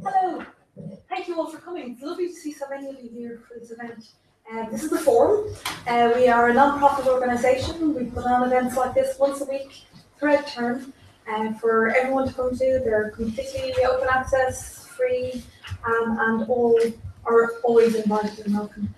Hello, thank you all for coming. It's lovely to see so many of you here for this event. This is the Forum. We are a non-profit organisation. We put on events like this once a week throughout term for everyone to come to. They're completely open access, free, and all are always invited and welcome.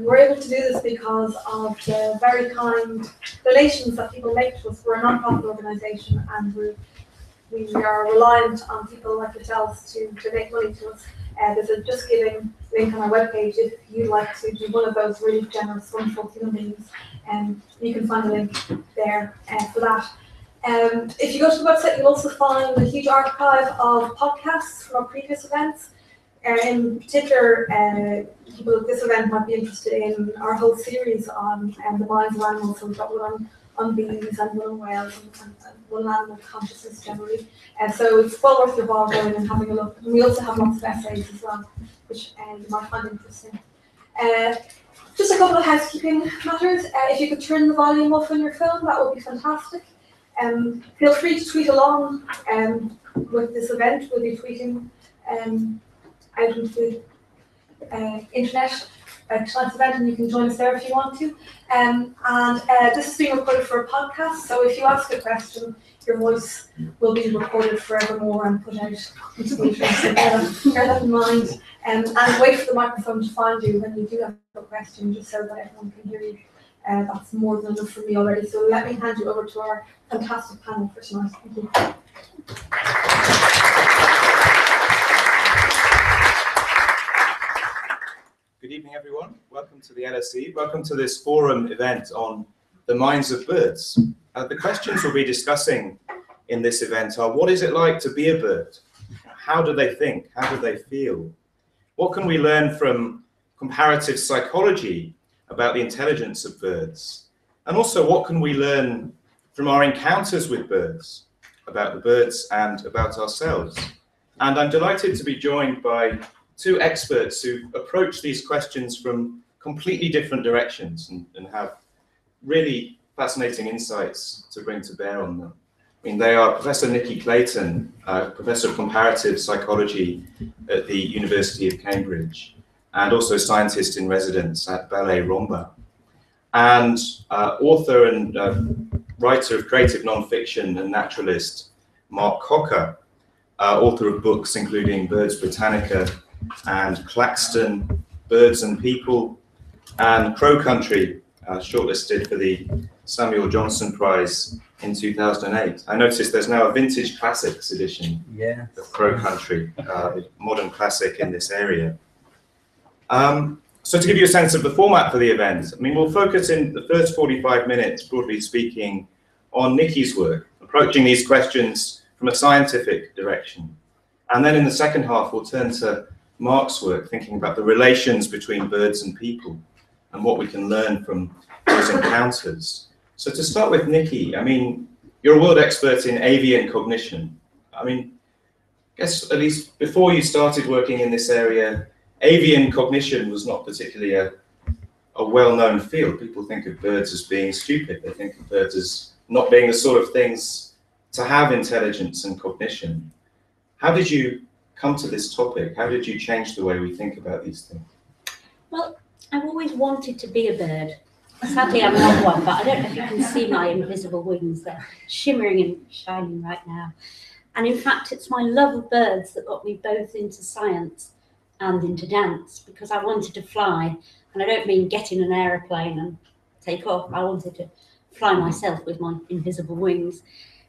We're able to do this because of the very kind donations that people make to us. We're a non-profit organisation, and we are reliant on people like yourselves to donate money to us. There's a Just Giving link on our webpage if you'd like to be one of those really generous, wonderful human beings. You can find a link there for that. If you go to the website, you'll also find a huge archive of podcasts from our previous events. In particular, people at this event might be interested in our whole series on the minds of animals. So we've got one on bees and one on whales and one on animal consciousness generally. So it's well worth your while going and having a look. And we also have lots of essays as well, which you might find interesting. Just a couple of housekeeping matters. If you could turn the volume off on your phone, that would be fantastic. Feel free to tweet along with this event. We'll be tweeting out into the internet tonight's event, and you can join us there if you want to. This is being recorded for a podcast, so if you ask a question, your voice will be recorded forevermore and put out into the internet. So bear that in mind. And wait for the microphone to find you when you do have a question, just so that everyone can hear you. That's more than enough for me already. So let me hand you over to our fantastic panel for tonight. Thank you. Good evening, everyone. Welcome to the LSE. Welcome to this forum event on the minds of birds. The questions we'll be discussing in this event are: what is it like to be a bird? How do they think? How do they feel? What can we learn from comparative psychology about the intelligence of birds? And also, what can we learn from our encounters with birds, about the birds and about ourselves? And I'm delighted to be joined by two experts who approach these questions from completely different directions and have really fascinating insights to bring to bear on them. I mean, they are Professor Nicky Clayton, Professor of Comparative Psychology at the University of Cambridge, and also scientist in residence at Ballet Romba, and author and writer of creative non-fiction and naturalist Mark Cocker, author of books including Birds Britannica and Claxton, Birds and People, and Crow Country, shortlisted for the Samuel Johnson Prize in 2008. I noticed there's now a vintage classics edition of Crow Country, a modern classic in this area. So to give you a sense of the format for the event, I mean, we'll focus in the first 45 minutes, broadly speaking, on Nicky's work, approaching these questions from a scientific direction. And then in the second half, we'll turn to Mark's work, thinking about the relations between birds and people and what we can learn from those encounters. So to start with Nicky, I mean, you're a world expert in avian cognition. I mean, I guess at least before you started working in this area, avian cognition was not particularly a well-known field. People think of birds as being stupid. They think of birds as not being the sort of things to have intelligence and cognition. How did you come to this topic? How did you change the way we think about these things? Well, I've always wanted to be a bird. Sadly, I'm not one, but I don't know if you can see my invisible wings. They're shimmering and shining right now. And in fact, it's my love of birds that got me both into science and into dance, because I wanted to fly. And I don't mean get in an aeroplane and take off. I wanted to fly myself with my invisible wings.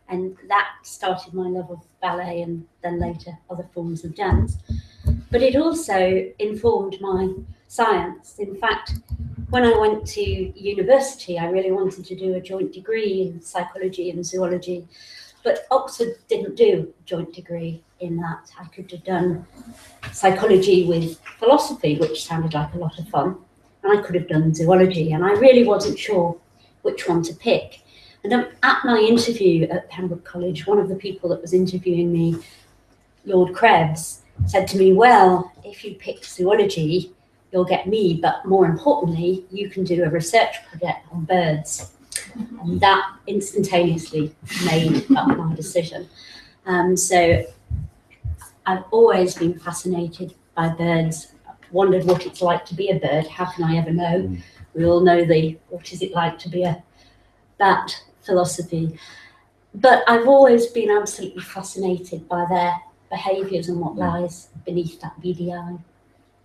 And that started my love of ballet and then later other forms of dance. But it also informed my science. In fact, when I went to university, I really wanted to do a joint degree in psychology and zoology. But Oxford didn't do a joint degree in that. I could have done psychology with philosophy, which sounded like a lot of fun, and I could have done zoology, and I really wasn't sure which one to pick. And at my interview at Pembroke College, one of the people that was interviewing me, Lord Krebs, said to me, well, if you pick zoology, you'll get me, but more importantly, you can do a research project on birds. And that instantaneously made up my decision. So I've always been fascinated by birds, wondered what it's like to be a bird. How can I ever know? We all know what is it like to be a bat philosophy. But I've always been absolutely fascinated by their behaviours and what lies beneath that beady eye.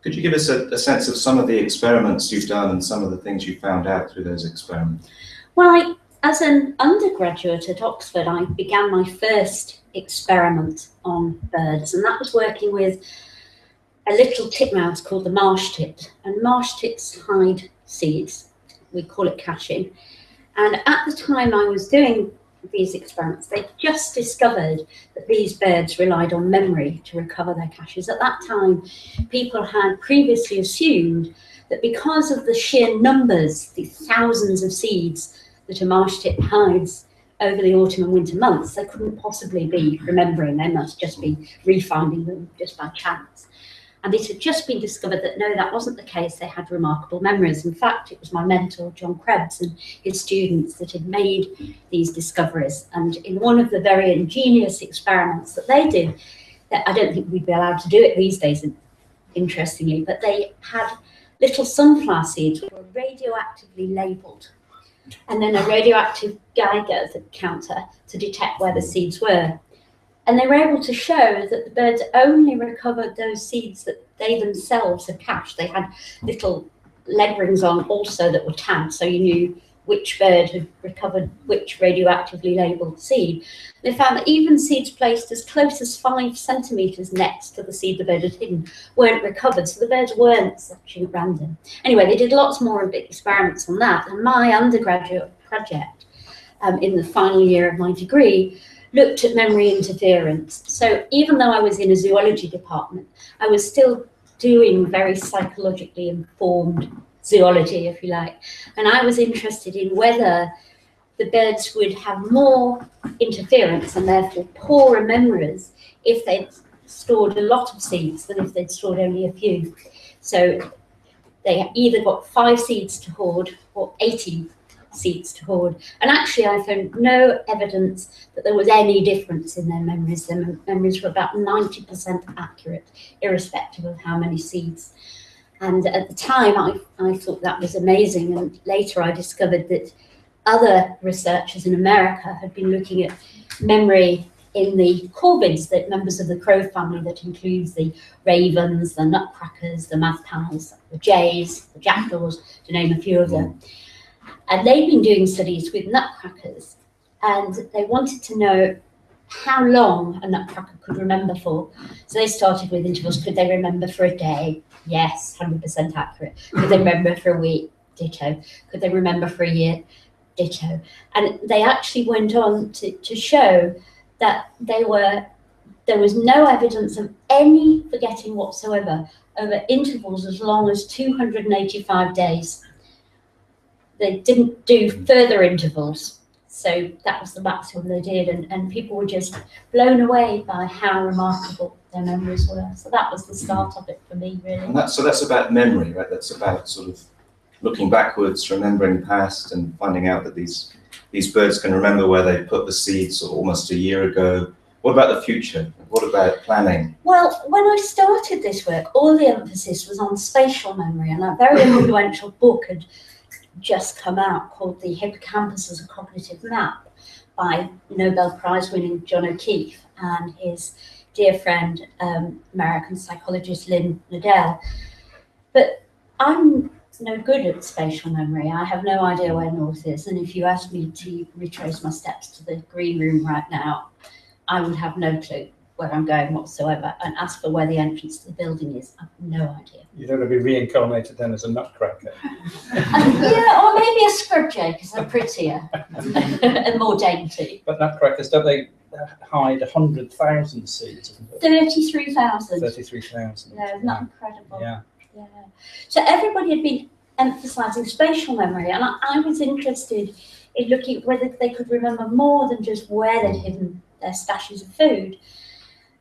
Could you give us a sense of some of the experiments you've done and some of the things you found out through those experiments? Well, as an undergraduate at Oxford, I began my first experiment on birds, and that was working with a little titmouse called the marsh tit. And marsh tits hide seeds. We call it caching. And at the time I was doing these experiments, they just discovered that these birds relied on memory to recover their caches. At that time, people had previously assumed that because of the sheer numbers, the thousands of seeds that a marsh tit hides over the autumn and winter months, they couldn't possibly be remembering. They must just be refinding them just by chance. And it had just been discovered that no, that wasn't the case. They had remarkable memories. In fact, it was my mentor, John Krebs, and his students that had made these discoveries. And in one of the very ingenious experiments that they did, that I don't think we'd be allowed to do it these days, interestingly, but they had little sunflower seeds which were radioactively labelled, and then a radioactive Geiger counter to detect where the seeds were. And they were able to show that the birds only recovered those seeds that they themselves had cached. They had little leg rings on also that were tagged, so you knew which bird had recovered which radioactively labelled seed. They found that even seeds placed as close as 5 centimetres next to the seed the bird had hidden weren't recovered, so the birds weren't searching at random. Anyway, they did lots more experiments on that, and my undergraduate project in the final year of my degree looked at memory interference. So even though I was in a zoology department, I was still doing very psychologically informed zoology, if you like. And I was interested in whether the birds would have more interference and therefore poorer memories if they'd stored a lot of seeds than if they'd stored only a few. So they either got 5 seeds to hoard or 80 seeds to hoard. And actually I found no evidence that there was any difference in their memories. Their memories were about 90% accurate, irrespective of how many seeds. And at the time I thought that was amazing, and later I discovered that other researchers in America had been looking at memory in the corvids, the members of the crow family that includes the ravens, the nutcrackers, the magpies, the jays, the jackdaws, to name a few of them. And they'd been doing studies with nutcrackers, and they wanted to know how long a nutcracker could remember for. So they started with intervals. Could they remember for a day? Yes, 100% accurate. Could they remember for a week? Ditto. Could they remember for a year? Ditto. And they actually went on to show that there was no evidence of any forgetting whatsoever over intervals as long as 285 days. They didn't do further intervals, so that was the maximum they did, and people were just blown away by how remarkable their memories were. So that was the start of it for me, really. And so that's about memory, right? That's about sort of looking backwards, remembering the past, and finding out that these birds can remember where they put the seeds almost a year ago. What about the future? What about planning? Well, when I started this work, all the emphasis was on spatial memory, and a very influential book had just come out called The Hippocampus as a Cognitive Map by Nobel Prize winning John O'Keefe and his dear friend, American psychologist Lynn Liddell. But I'm no good at spatial memory. I have no idea where north is, and if you asked me to retrace my steps to the green room right now, I would have no clue where I'm going whatsoever, and ask for where the entrance to the building is. I have no idea. You don't want to be reincarnated then as a nutcracker. Yeah, or maybe a scrub jay, because they're prettier and more dainty. But nutcrackers, don't they hide 100,000 seeds. 33,000. 33,000. Yeah, isn't that incredible? Yeah. Yeah. So everybody had been emphasising spatial memory, and I was interested in looking at whether they could remember more than just where they'd hidden their stashes of food.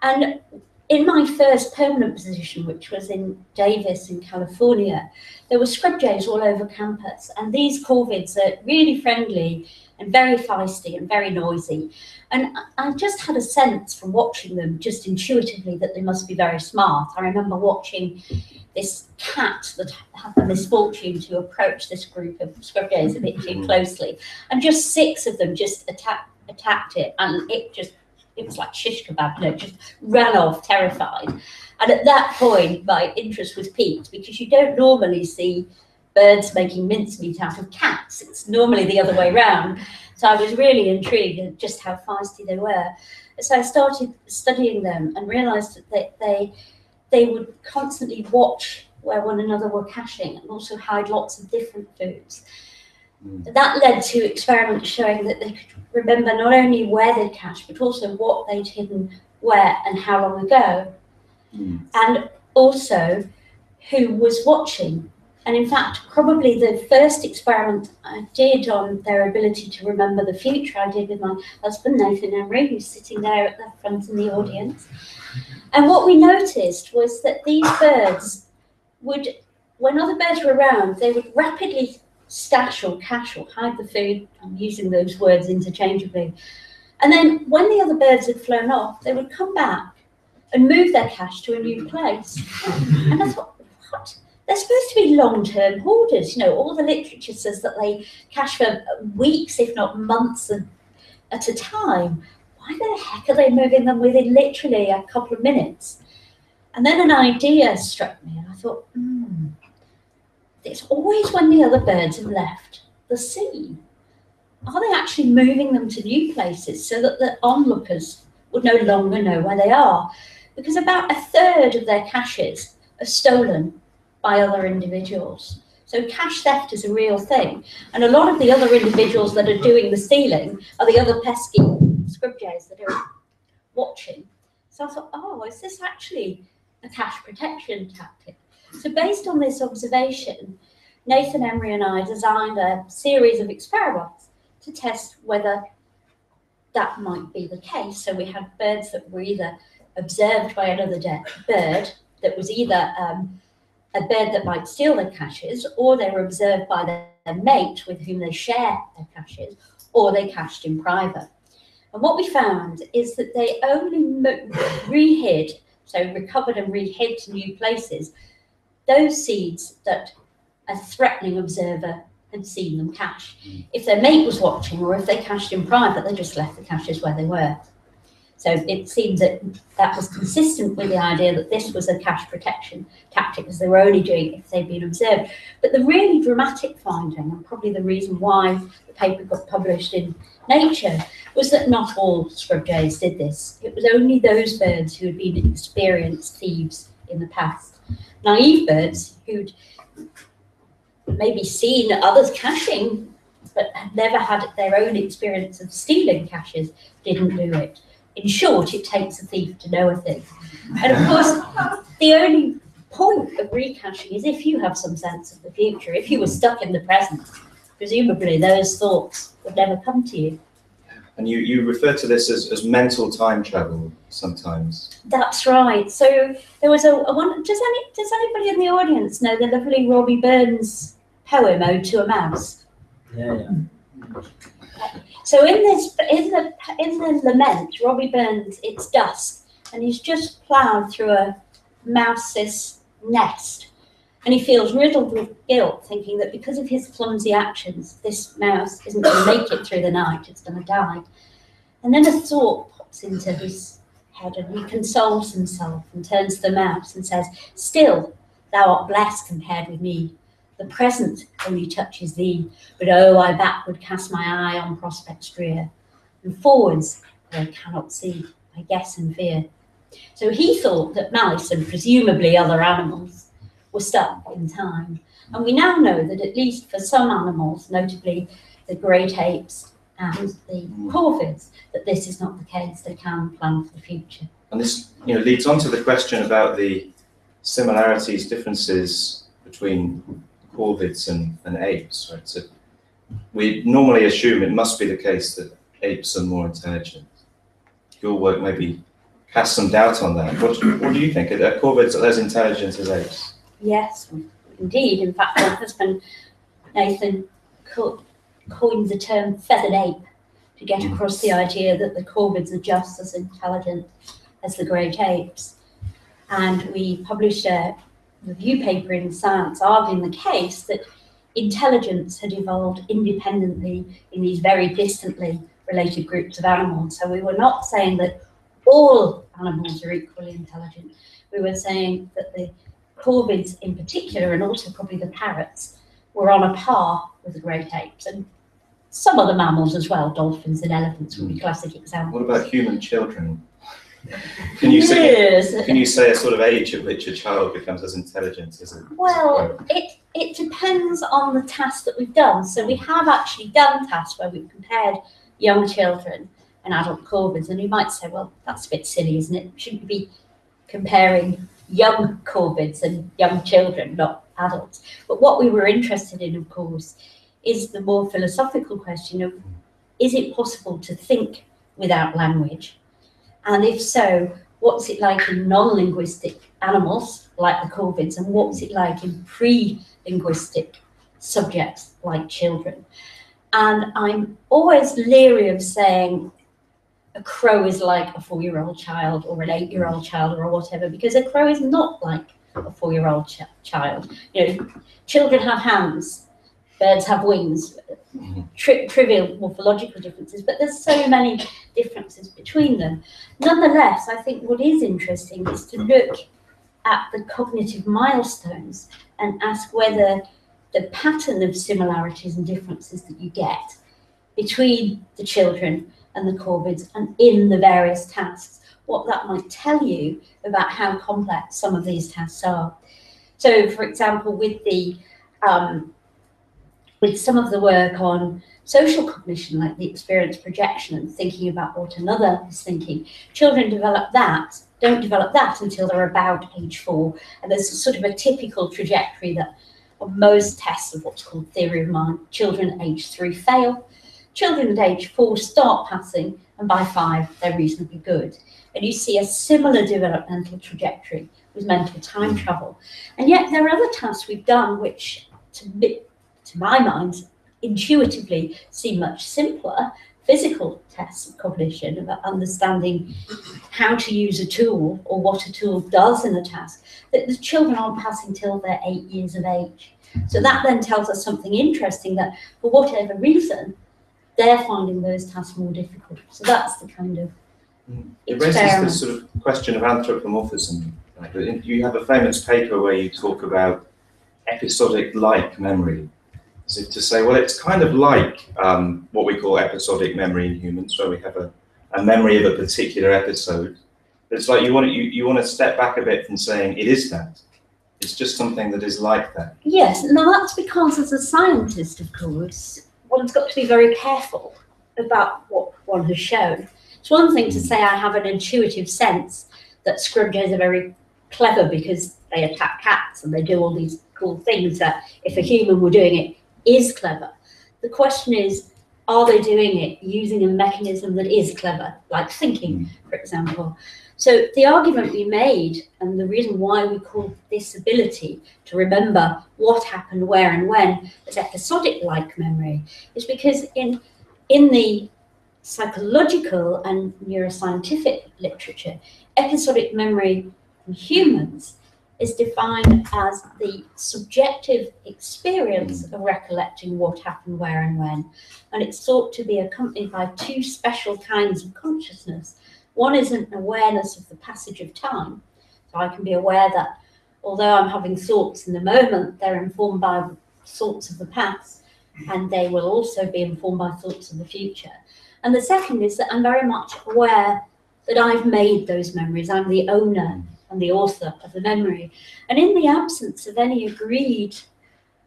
And in my first permanent position, which was in Davis in California, there were scrub jays all over campus, and these corvids are really friendly and very feisty and very noisy. And I just had a sense from watching them, just intuitively, that they must be very smart. I remember watching this cat that had the misfortune to approach this group of scrub jays a bit too closely, and just 6 of them just attacked it, and it was like shish kebab, just ran off terrified. And at that point, my interest was piqued, because you don't normally see birds making mincemeat out of cats. It's normally the other way around. So I was really intrigued at just how feisty they were. So I started studying them and realised that they would constantly watch where one another were caching, and also hide lots of different foods. That led to experiments showing that they could remember not only where they'd cached, but also what they'd hidden where and how long ago. And also who was watching. And in fact, probably the first experiment I did on their ability to remember the future, I did with my husband, Nathan Emery, who's sitting there at the front in the audience. And what we noticed was that these birds would, when other birds were around, they would rapidly stash or cache or hide the food. I'm using those words interchangeably. And then when the other birds had flown off, they would come back and move their cache to a new place. And I thought, what? They're supposed to be long-term hoarders. All the literature says that they cache for weeks, if not months at a time. Why the heck are they moving them within literally a couple of minutes? And then an idea struck me, and I thought, it's always when the other birds have left the scene. Are they actually moving them to new places so that the onlookers would no longer know where they are? Because about 1/3 of their caches are stolen by other individuals. So cache theft is a real thing. And a lot of the other individuals that are doing the stealing are the other pesky scrub jays that are watching. So I thought, is this actually a cache protection tactic? So based on this observation, Nathan Emery and I designed a series of experiments to test whether that might be the case. So we had birds that were either observed by another bird that was either a bird that might steal their caches, or they were observed by their mate with whom they share their caches, or they cached in private. And what we found is that they only re-hid, so recovered and re-hid to new places, those seeds that a threatening observer had seen them cache. If their mate was watching, or if they cached in private, they just left the caches where they were. So it seems that was consistent with the idea that this was a cache protection tactic, because they were only doing it if they'd been observed. But the really dramatic finding, and probably the reason why the paper got published in Nature, was that not all scrub jays did this. It was only those birds who had been experienced thieves in the past. Naive birds who'd maybe seen others caching, but had never had their own experience of stealing caches, didn't do it. In short, it takes a thief to know a thing. And of course, the only point of recaching is if you have some sense of the future. If you were stuck in the present, presumably those thoughts would never come to you. And you refer to this as mental time travel sometimes. That's right. So there was a one. Does anybody in the audience know the lovely Robbie Burns poem "Ode to a Mouse"? Yeah. So in the lament, Robbie Burns, it's dusk, and he's just ploughed through a mouse's nest, and he feels riddled with guilt, thinking that because of his clumsy actions, this mouse isn't going to make it through the night, it's going to die. And then a thought pops into his head, and he consoles himself and turns to the mouse and says, "Still, thou art blessed compared with me. The present only touches thee, but oh, I backward cast my eye on prospects drear, and forwards where I cannot see, I guess and fear." So he thought that mice, and presumably other animals, were stuck in time. And we now know that at least for some animals, notably the great apes and the corvids, that this is not the case. They can plan for the future. And this, leads on to the question about the similarities, differences between corvids and apes, right? So we normally assume it must be the case that apes are more intelligent. Your work maybe casts some doubt on that. What do you think? Are corvids as intelligent as apes? Yes, indeed. In fact, my husband Nathan coined the term feathered ape to get across the idea that the corvids are just as intelligent as the great apes. And we published a review paper in Science arguing the case that intelligence had evolved independently in these very distantly related groups of animals. So we were not saying that all animals are equally intelligent. We were saying that the corvids in particular, and also probably the parrots, were on a par with the great apes, and some other mammals as well. Dolphins and elephants would be classic examples. What about human children? Can you say a sort of age at which a child becomes as intelligent as a... Well, it depends on the task that we've done. So we have actually done tasks where we've compared young children and adult corvids, and you might say, well, that's a bit silly, isn't it? Shouldn't we be comparing young corvids and young children, not adults? But what we were interested in, of course, is the more philosophical question of, is it possible to think without language? And if so, what's it like in non-linguistic animals like the corvids, and what's it like in pre-linguistic subjects like children? And I'm always leery of saying a crow is like a 4-year-old child or an 8-year-old child or whatever, because a crow is not like a 4-year-old child. Children have hands, birds have wings, trivial morphological differences, but there's so many differences between them. Nonetheless, I think what is interesting is to look at the cognitive milestones and ask whether the pattern of similarities and differences that you get between the children and the corvids and in the various tasks, what that might tell you about how complex some of these tasks are. So, for example, with some of the work on social cognition, like the experience projection and thinking about what another is thinking, children don't develop that until they're about age 4. And there's sort of a typical trajectory that on most tests of what's called theory of mind, children at age 3 fail, children at age 4 start passing, and by 5 they're reasonably good. And you see a similar developmental trajectory with mental time travel. And yet there are other tasks we've done which, to my mind, intuitively seem much simpler. Physical tests of cognition, about understanding how to use a tool or what a tool does in a task, that the children aren't passing till they're 8 years of age. So that then tells us something interesting, that for whatever reason, they're finding those tasks more difficult. So that's the kind of It raises this sort of question of anthropomorphism. Right? You have a famous paper where you talk about episodic-like memory, as if to say, well, it's kind of like what we call episodic memory in humans, where we have a memory of a particular episode. It's like you want to step back a bit from saying it is that. It's just something that is like that. Yes, now that's because as a scientist, of course, one's got to be very careful about what one has shown. It's one thing to say I have an intuitive sense that scrunchies are very clever because they attack cats and they do all these cool things that if a human were doing it is clever. The question is, are they doing it using a mechanism that is clever, like thinking, for example? So the argument we made, and the reason why we call this ability to remember what happened, where and when, as episodic-like memory, is because in the psychological and neuroscientific literature, episodic memory in humans is defined as the subjective experience of recollecting what happened, where and when. And it's thought to be accompanied by 2 special kinds of consciousness. One is an awareness of the passage of time. So I can be aware that although I'm having thoughts in the moment, they're informed by thoughts of the past, and they will also be informed by thoughts of the future. And the second is that I'm very much aware that I've made those memories. I'm the owner and the author of the memory. And in the absence of any agreed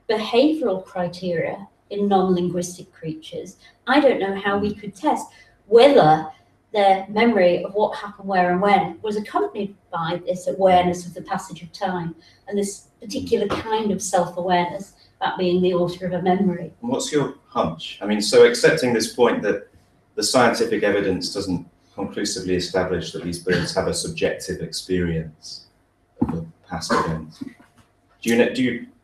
behavioral criteria, in non-linguistic creatures. I don't know how we could test whether their memory of what happened where and when was accompanied by this awareness of the passage of time and this particular kind of self-awareness, that being the author of a memory. And what's your hunch? I mean, so accepting this point that the scientific evidence doesn't conclusively establish that these birds have a subjective experience of a past event.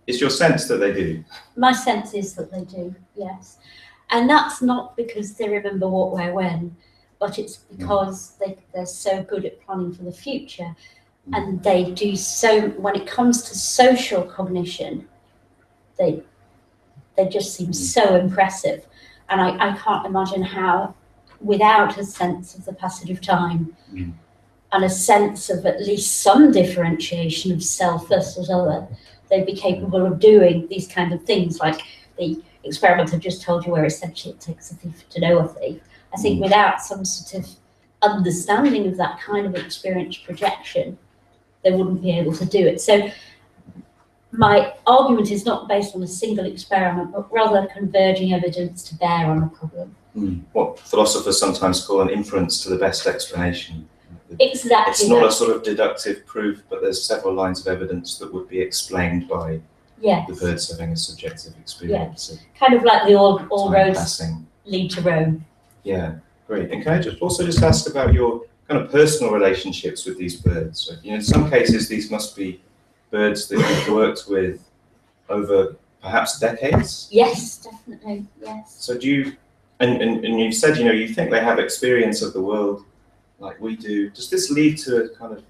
Is your sense that they do? My sense is that they do, yes. And that's not because they remember what, where, when, but it's because they're so good at planning for the future. And they do so, when it comes to social cognition, they just seem so impressive. And I can't imagine how, without a sense of the passage of time and a sense of at least some differentiation of self versus other, they'd be capable of doing these kind of things, like the experiment I've just told you, where essentially it takes a thief to know a thief. I think without some sort of understanding of that kind of experience projection, they wouldn't be able to do it. So my argument is not based on a single experiment, but rather converging evidence to bear on a problem. What philosophers sometimes call an inference to the best explanation. Exactly. It's not a sort of deductive proof, but there's several lines of evidence that would be explained by the birds having a subjective experience. Yes. Kind of like the all roads passing. Lead to Rome. Yeah, great. And can I also ask about your kind of personal relationships with these birds? So, in some cases, these must be birds that you've worked with over perhaps decades? Yes, definitely, yes. So do you, and you've said, you think they have experience of the world like we do. Does this lead to a kind of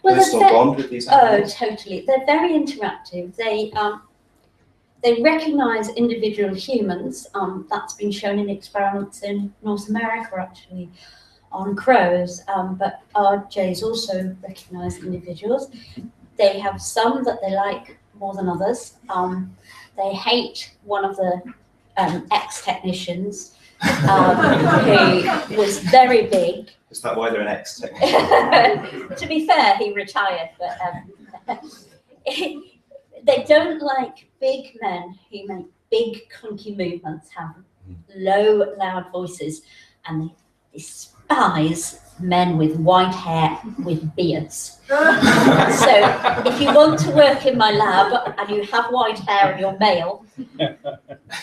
personal bond with these animals? Oh, totally. They're very interactive. They recognise individual humans. That's been shown in experiments in North America, actually, on crows. But our jays also recognise individuals. They have some that they like more than others. They hate one of the ex-technicians who was very big. Is that why they're an ex-technician? To be fair, he retired, but they don't like big men who make big, clunky movements, have low, loud voices, and they despise men with white hair with beards. So if you want to work in my lab and you have white hair and you're male,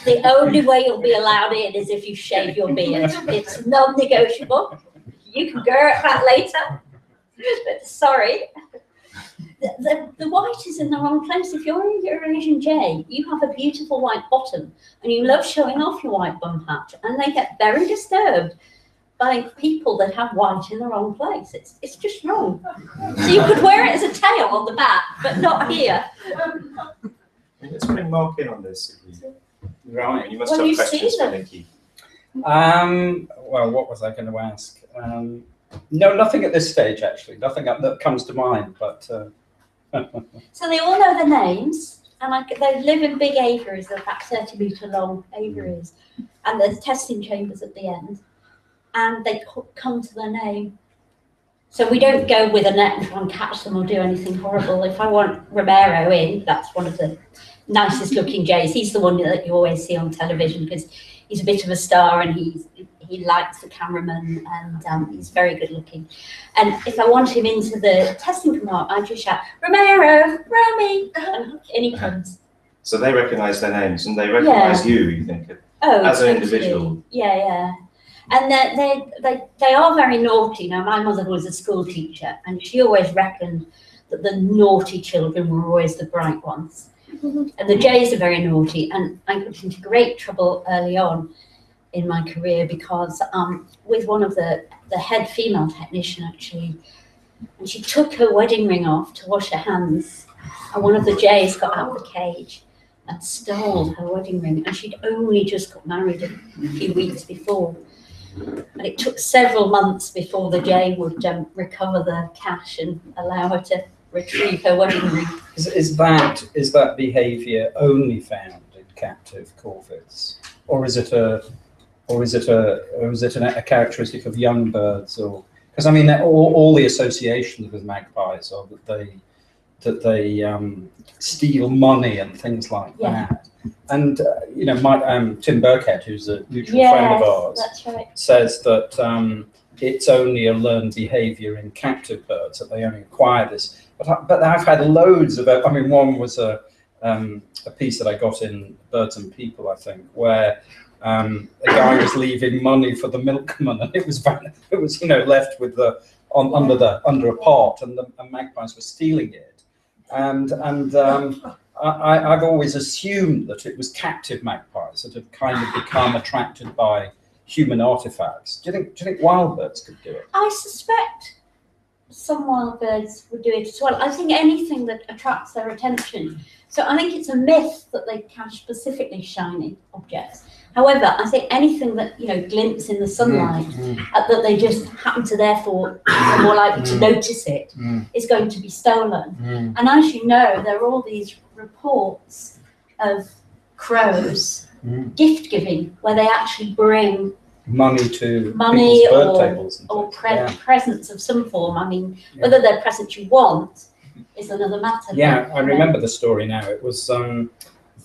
the only way you'll be allowed in is if you shave your beard. It's non-negotiable. You can go at that later, but sorry. The white is in the wrong place. If you're a Eurasian jay, you have a beautiful white bottom and you love showing off your white bum patch, and they get very disturbed by people that have white in the wrong place. It's just wrong. So you could wear it as a tail on the back, but not here. Let's bring Mark in on this. Right. You must have questions for Nicky. Well, what was I going to ask? No, nothing at this stage, actually. Nothing that comes to mind, but... So they all know their names, and they live in big aviaries. They're about 30-metre long aviaries, and there's testing chambers at the end, and they come to their name. So we don't go with a net and try and catch them or do anything horrible. If I want Romero in, that's one of the nicest looking jays. He's the one that you always see on television because he's a bit of a star and he likes the cameraman, and he's very good looking. And if I want him into the testing compartment, I just shout, Romero, Romy, and he comes. So they recognise their names and they recognise you think, as an individual. Yeah. And they are very naughty. Now, my mother was a school teacher, and she always reckoned that the naughty children were always the bright ones. And the jays are very naughty, and I got into great trouble early on in my career because with one of the head female technician, actually, and she took her wedding ring off to wash her hands, and one of the jays got out of the cage and stole her wedding ring, and she'd only just got married a few weeks before. And it took several months before the jay would recover the cash and allow her to retrieve her wedding ring. Is that behaviour only found in captive corvids, or is it a characteristic of young birds? Or because I mean, all the associations with magpies are that they steal money and things like that. And you know, Tim Burkett, who's a mutual Yes, friend of ours, that's right. says that it's only a learned behaviour in captive birds, that they only acquire this. But I've had loads of it. I mean, one was a piece that I got in Birds and People, I think, where a guy was leaving money for the milkman, and it was you know, left with under a pot, and the magpies were stealing it. And I've always assumed that it was captive magpies that have kind of become attracted by human artifacts. Do you think wild birds could do it? I suspect some wild birds would do it as well. I think anything that attracts their attention. So I think it's a myth that they catch specifically shiny objects. However, I think anything that, you know, glints in the sunlight, that they just happen to therefore are more likely to notice it, is going to be stolen. And as you know, there are all these reports of crows gift giving, where they actually bring Money to money people's bird tables or and presents of some form. I mean, whether they're presents you want is another matter. Yeah, I remember the story now. It was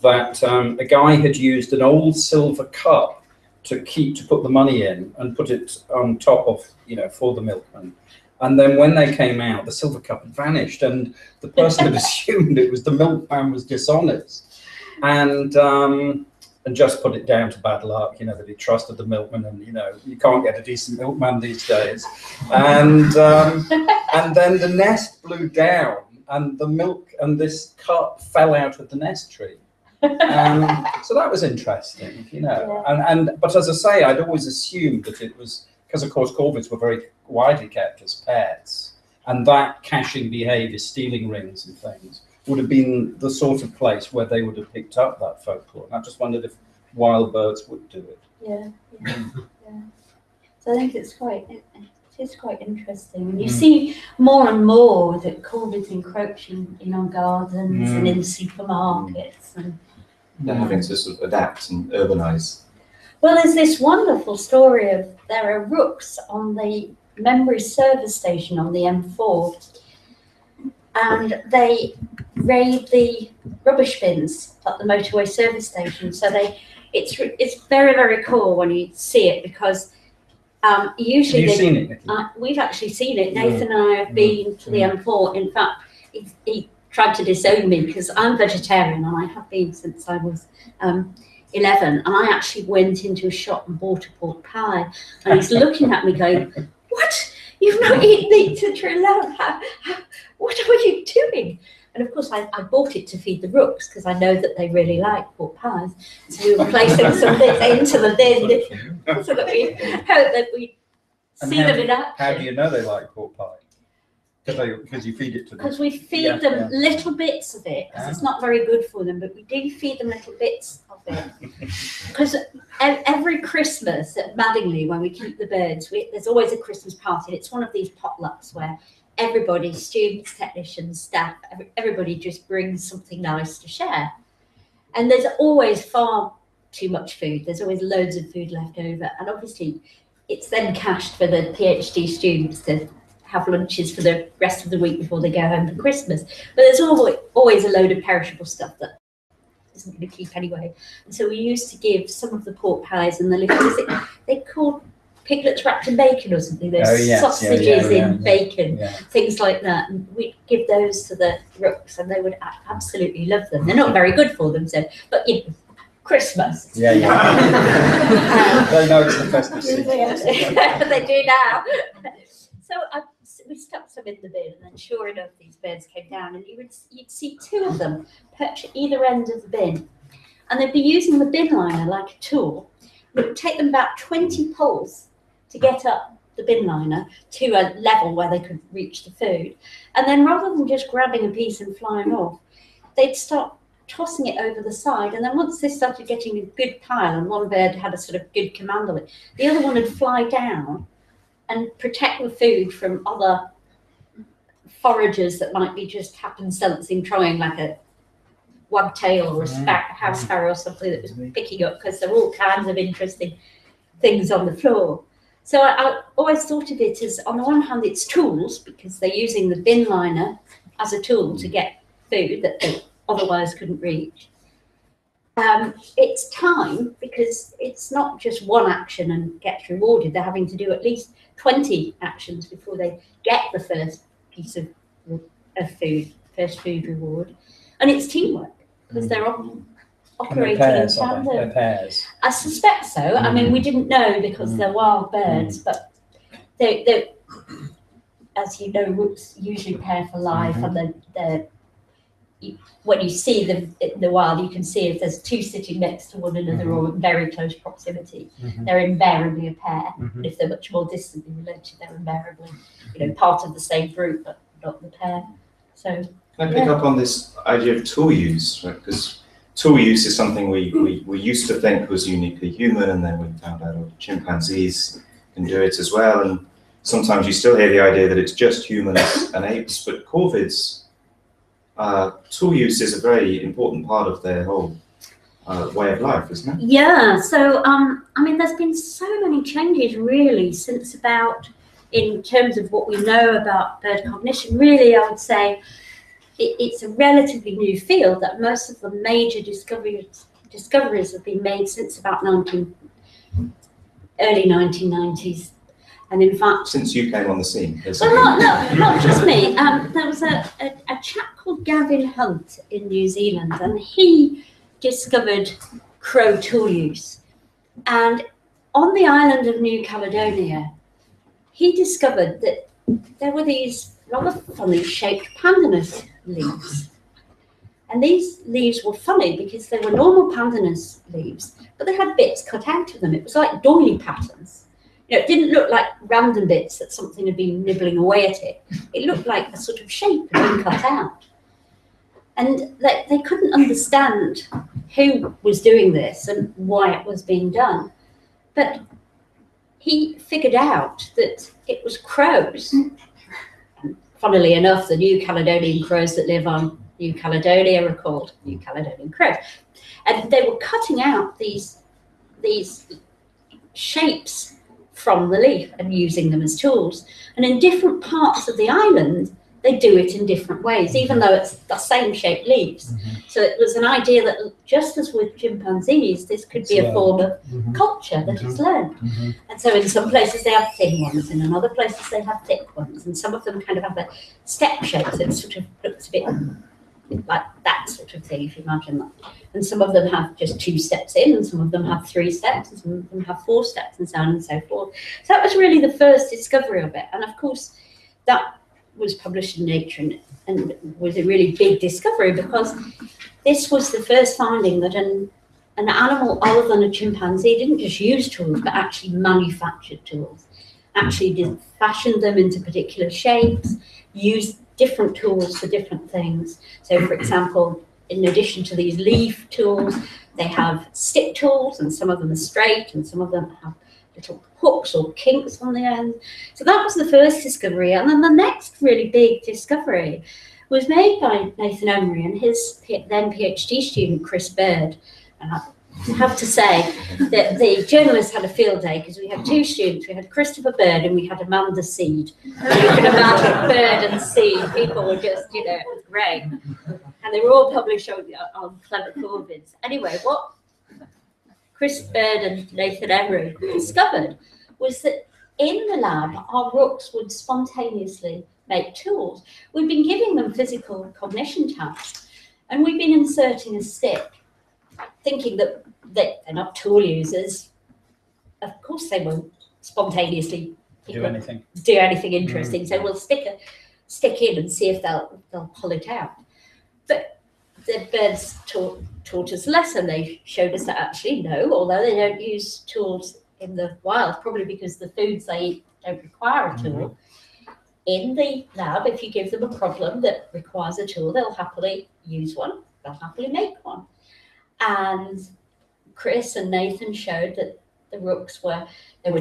that a guy had used an old silver cup to put the money in and put it on top of, you know, for the milkman. And then when they came out, the silver cup had vanished, and the person had assumed it was the milkman was dishonest, and just put it down to bad luck, you know, that he trusted the milkman, and, you know, you can't get a decent milkman these days. And then the nest blew down, and the milk and this cup fell out of the nest tree. So that was interesting, you know. But as I say, I'd always assumed that it was because, of course, corvids were very widely kept as pets, and that caching behaviour, stealing rings and things, would have been the sort of place where they would have picked up that folklore. And I just wondered if wild birds would do it. Yeah. So I think it is quite interesting. And you see more and more that corvids encroaching in our gardens and in supermarkets. And They're having to sort of adapt and urbanise. well, there's this wonderful story of there are rooks on the memory service station on the M4, and they raid the rubbish bins at the motorway service station. So it's very, very cool when you see it, because usually Have you seen it, Nicky? We've actually seen it. Nathan and I have been to the M4. In fact, he tried to disown me because I'm vegetarian, and I have been since I was 11. And I actually went into a shop and bought a pork pie, and he's looking at me going, "What? You've not eaten meat since you're 11? What are you doing?" And of course, I bought it to feed the rooks, because I know that they really like pork pies. So we were placing some bits into the bin so that we hope that we see them in action. How do you know they like pork pie? Because you feed it to them. Because we feed them little bits of it, because it's not very good for them, but we do feed them little bits of it. Because every Christmas at Madingley, when we keep the birds, there's always a Christmas party. It's one of these potlucks where everybody, students, technicians, staff, everybody just brings something nice to share. And there's always far too much food. There's always loads of food left over. And obviously, it's then cached for the PhD students to have lunches for the rest of the week before they go home for Christmas. But there's always a load of perishable stuff that isn't going to keep anyway. And so we used to give some of the pork pies and the little, they're called piglets wrapped in bacon or something. There's sausages in bacon, things like that. And we'd give those to the rooks, and they would absolutely love them. They're not very good for them, but you know, Christmas. They know it's the festive season. They do now. So we stuck some in the bin, and then sure enough, these birds came down, and you'd see two of them perched at either end of the bin, and they'd be using the bin liner like a tool. It would take them about 20 pulls to get up the bin liner to a level where they could reach the food. And then rather than just grabbing a piece and flying off, they'd start tossing it over the side. And then once they started getting a good pile, and one bird had a sort of good command of it, the other one would fly down and protect the food from other foragers that might be just happenstancing, trying, like a wagtail or a house sparrow or something that was picking up, because there are all kinds of interesting things on the floor. So I always thought of it as, on the one hand, it's tools, because they're using the bin liner as a tool to get food that they otherwise couldn't reach. it's time, because it's not just one action and gets rewarded. They're having to do at least 20 actions before they get the first piece of food, first food reward. And it's teamwork, because they're operating in tandem. They're pairs. I suspect so. I mean, we didn't know because they're wild birds, but they, as you know, rooks usually pair for life, and when you see them in the wild, you can see if there's two sitting next to one another or in very close proximity, they're invariably a pair. And if they're much more distantly related, they're invariably, part of the same group, but not the pair. So, can I pick up on this idea of tool use, right? Because tool use is something we used to think was uniquely human, and then we found out chimpanzees can do it as well. And sometimes you still hear the idea that it's just humans and apes, but corvids, tool use is a very important part of their whole way of life, isn't it? Yeah, so I mean, there's been so many changes really since about, in terms of what we know about bird cognition. Really, I would say it's a relatively new field, that most of the major discoveries have been made since about early 1990s. And in fact, since you came on the scene. Well, not just me. There was a chap called Gavin Hunt in New Zealand, and he discovered crow tool use. And on the island of New Caledonia, he discovered that there were these rather funny shaped pandanus leaves. And these leaves were funny because they were normal pandanus leaves, but they had bits cut out of them. It was like doily patterns. It didn't look like random bits that something had been nibbling away at it. It looked like a sort of shape had been cut out. And they couldn't understand who was doing this and why it was being done. But he figured out that it was crows. And funnily enough, the New Caledonian crows that live on New Caledonia are called New Caledonian crows. And they were cutting out these shapes from the leaf and using them as tools. And in different parts of the island, they do it in different ways, even though it's the same shaped leaves. So it was an idea that, just as with chimpanzees, this could be a form of culture that is learned. And so in some places they have thin ones, and in other places they have thick ones, and some of them kind of have a step shape, so it sort of looks a bit like that sort of thing, if you imagine that. And some of them have just 2 steps in, and some of them have 3 steps, and some of them have 4 steps, and so on and so forth. So that was really the first discovery of it. And of course, that was published in Nature and was a really big discovery, because this was the first finding that an animal other than a chimpanzee didn't just use tools, but actually manufactured tools, actually fashioned them into particular shapes, used different tools for different things. So, for example, in addition to these leaf tools, they have stick tools, and some of them are straight, and some of them have little hooks or kinks on the end. So that was the first discovery. And then the next really big discovery was made by Nathan Emery and his then PhD student, Chris Bird. And I have to say that the journalists had a field day, because we had 2 students. We had Christopher Bird and we had Amanda Seed. And you can imagine Bird and Seed, people were just, it was great. And they were all published on Clever Corvids. Anyway, what Chris Bird and Nathan Emery discovered was that in the lab, our rooks would spontaneously make tools. We've been giving them physical cognition tasks, and we've been inserting a stick, thinking that they're not tool users. Of course they won't spontaneously Do anything interesting. So we'll stick a stick in and see if they'll pull it out. But the birds taught us a lesson. They showed us that actually no, although they don't use tools in the wild, probably because the foods they eat don't require a tool. In the lab, if you give them a problem that requires a tool, they'll happily use one, they'll happily make one. And Chris and Nathan showed that the rooks were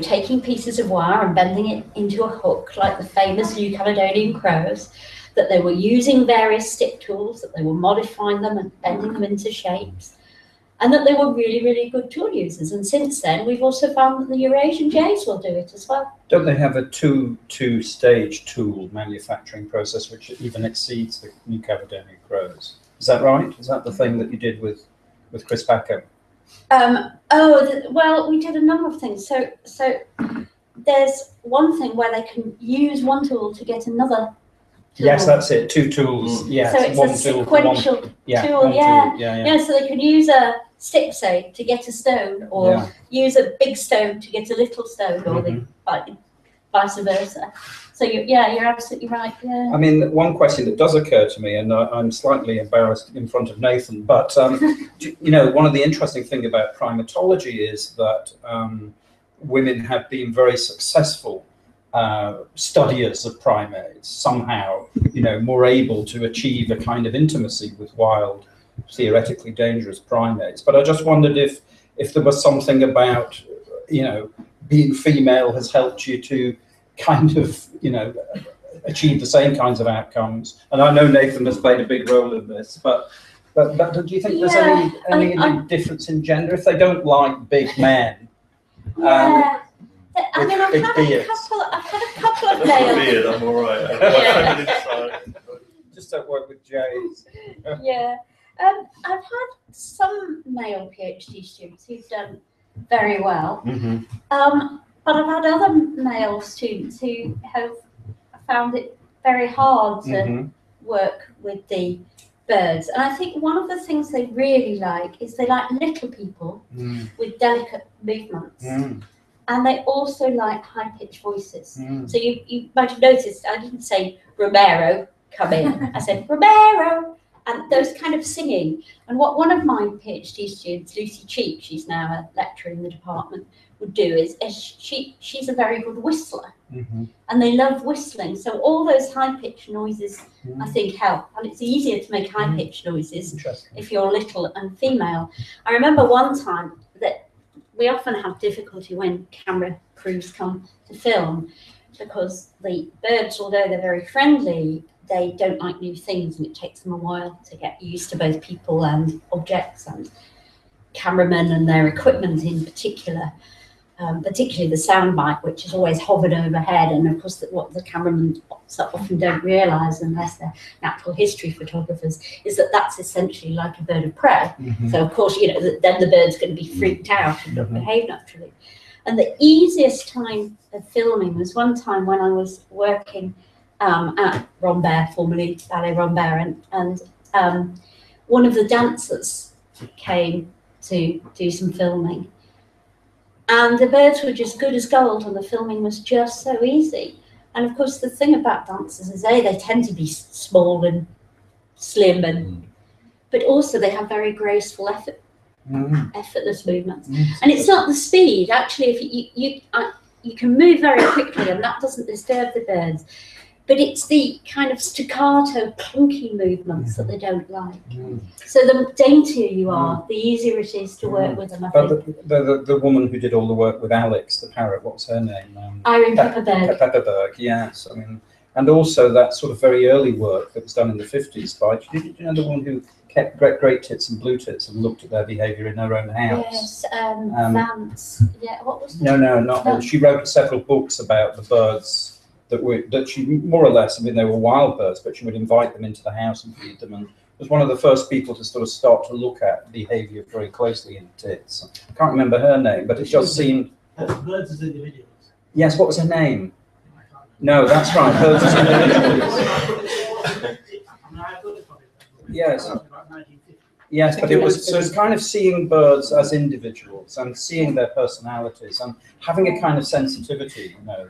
taking pieces of wire and bending it into a hook, like the famous New Caledonian crows, that they were using various stick tools, that they were modifying them and bending them into shapes, and that they were really, really good tool users. And since then, we've also found that the Eurasian jays will do it as well. Don't they have a two-stage tool manufacturing process which even exceeds the New Caledonian crows? Is that right? Is that the thing that you did with with Chris Packham? Well, we did a number of things. So there's one thing where they can use one tool to get another tool. Yes, that's it. 2 tools. Yes, So it's one a tool, sequential tool. Yeah. So they can use a stick, say, to get a stone, or use a big stone to get a little stone, or vice versa. So you're absolutely right. Yeah. I mean, one question that does occur to me, and I'm slightly embarrassed in front of Nathan, but you know, one of the interesting things about primatology is that women have been very successful studiers of primates, somehow, you know, more able to achieve a kind of intimacy with wild, theoretically dangerous primates. But I just wondered if there was something about, you know, being female has helped you to kind of, you know, achieve the same kinds of outcomes. And I know Nathan has played a big role in this, but do you think there's any difference in gender if they don't like big men? I mean, I've had a couple of male. Beard, I'm all right. Just don't work with Jays. Yeah. I've had some male PhD students who've done very well. But I've had other male students who have found it very hard to work with the birds. And I think one of the things they really like is they like little people with delicate movements. And they also like high-pitched voices. So you might have noticed I didn't say Romero, come in. I said Romero, and those kind of singing. And what one of my PhD students, Lucy Cheek, she's now a lecturer in the department, would do is she's a very good whistler, and they love whistling. So all those high-pitched noises, I think, help. And it's easier to make high-pitched noises if you're little and female. I remember one time that we often have difficulty when camera crews come to film, because the birds, although they're very friendly, they don't like new things, and it takes them a while to get used to both people and objects, and cameramen and their equipment in particular, particularly the soundbite, which is always hovered overhead. And of course, what the cameramen often don't realise, unless they're natural history photographers, is that that's essentially like a bird of prey. So of course, you know, then the bird's going to be freaked out and not behave naturally. And the easiest time of filming was one time when I was working at Rambert, formerly Ballet Rambert, and one of the dancers came to do some filming. And the birds were just good as gold, and the filming was just so easy. And of course, the thing about dancers is they tend to be small and slim, but also they have very graceful, effortless movements. And it's not the speed. Actually, if you can move very quickly, and that doesn't disturb the birds. But it's the kind of staccato, clunky movements that they don't like. So the daintier you are, the easier it is to work with them, I think. The woman who did all the work with Alex, the parrot, what's her name? Irene Pepperberg. Pepperberg, yes. I mean, and also that sort of very early work that was done in the 50s by, do you know the one who kept great tits and blue tits and looked at their behaviour in her own house? Yes, Vance. Yeah, what was that? No, not her. She wrote several books about the birds that she more or less, I mean, they were wild birds, but she would invite them into the house and feed them, and was one of the first people to sort of start to look at behaviour very closely in tits. I can't remember her name, but it just seemed... Birds as individuals. Yes, what was her name? No, that's right, birds as individuals. Yes. Yes, but it was kind of seeing birds as individuals and seeing their personalities and having a kind of sensitivity, you know.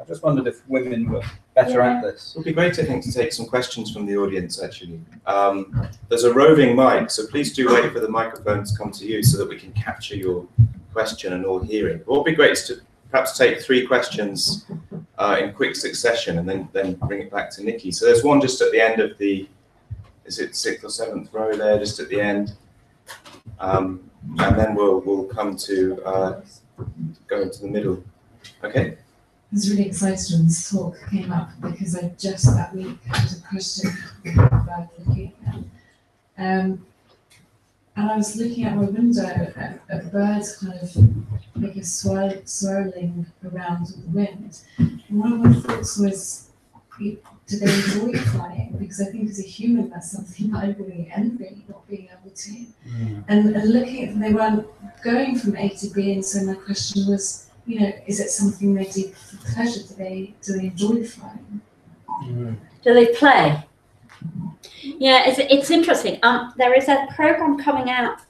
I just wondered if women were better at this. It would be great, I think, to take some questions from the audience, actually. There's a roving mic, so please do wait for the microphone to come to you so that we can capture your question and all hear it. What would be great is to perhaps take 3 questions in quick succession and then bring it back to Nicky. So there's one just at the end of the... Is it 6th or 7th row there, just at the end? And then we'll come to go into the middle. Okay. I was really excited when this talk came up because I just that week had a question about looking at. And I was looking out my window at birds kind of like a swirling around the wind. And one of my thoughts was, do they enjoy flying? Because I think as a human, that's something I really envy, not being able to. And looking at them, they weren't going from A to B, and so my question was, you know, is it something they do for pleasure? Do they enjoy flying? Do they play? Yeah, it's interesting. There is a program coming out